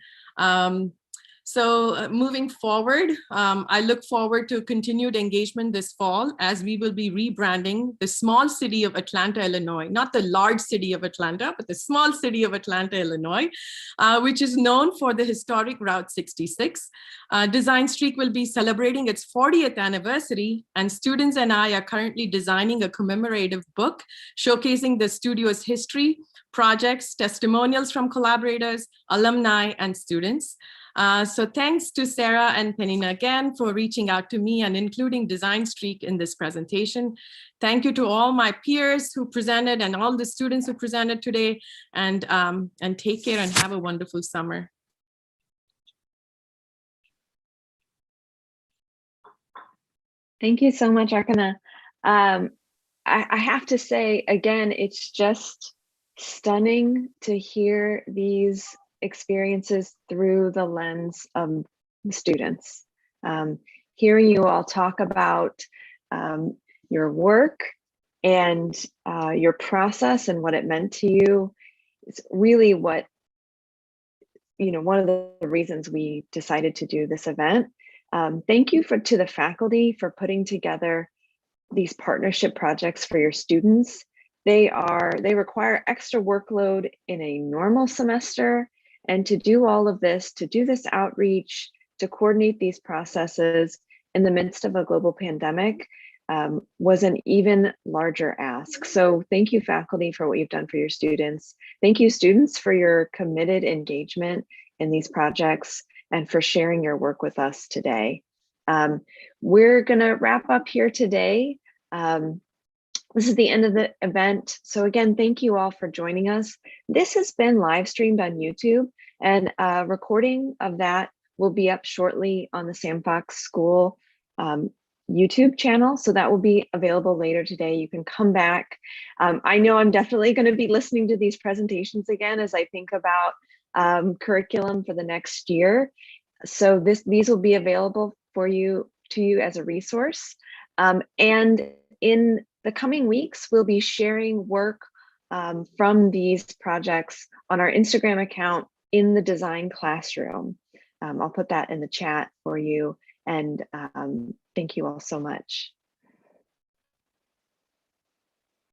So moving forward, I look forward to continued engagement this fall, as we will be rebranding the small city of Atlanta, Illinois, not the large city of Atlanta, but the small city of Atlanta, Illinois, which is known for the historic Route 66. Design Streak will be celebrating its 40th anniversary, and students and I are currently designing a commemorative book showcasing the studio's history, projects, testimonials from collaborators, alumni, and students. So thanks to Sarah and Penina again for reaching out to me and including Design Streak in this presentation. Thank you to all my peers who presented and all the students who presented today, and take care and have a wonderful summer. Thank you so much, Arkana. I have to say, again, it's just stunning to hear these experiences through the lens of the students. Hearing you all talk about your work and your process and what it meant to you is really what, one of the reasons we decided to do this event. Thank you to the faculty for putting together these partnership projects for your students. They require extra workload in a normal semester, and to do all of this, to do this outreach, to coordinate these processes in the midst of a global pandemic was an even larger ask. So thank you, faculty, for what you've done for your students. Thank you, students, for your committed engagement in these projects. and for sharing your work with us today. We're gonna wrap up here today. This is the end of the event. So again, thank you all for joining us. This has been live streamed on YouTube, and a recording of that will be up shortly on the Sam Fox School YouTube channel. So that will be available later today. You can come back. I know I'm definitely going to be listening to these presentations again as I think about curriculum for the next year. So these will be available to you as a resource. And in the coming weeks, we'll be sharing work from these projects on our Instagram account in the design classroom. I'll put that in the chat for you. And thank you all so much.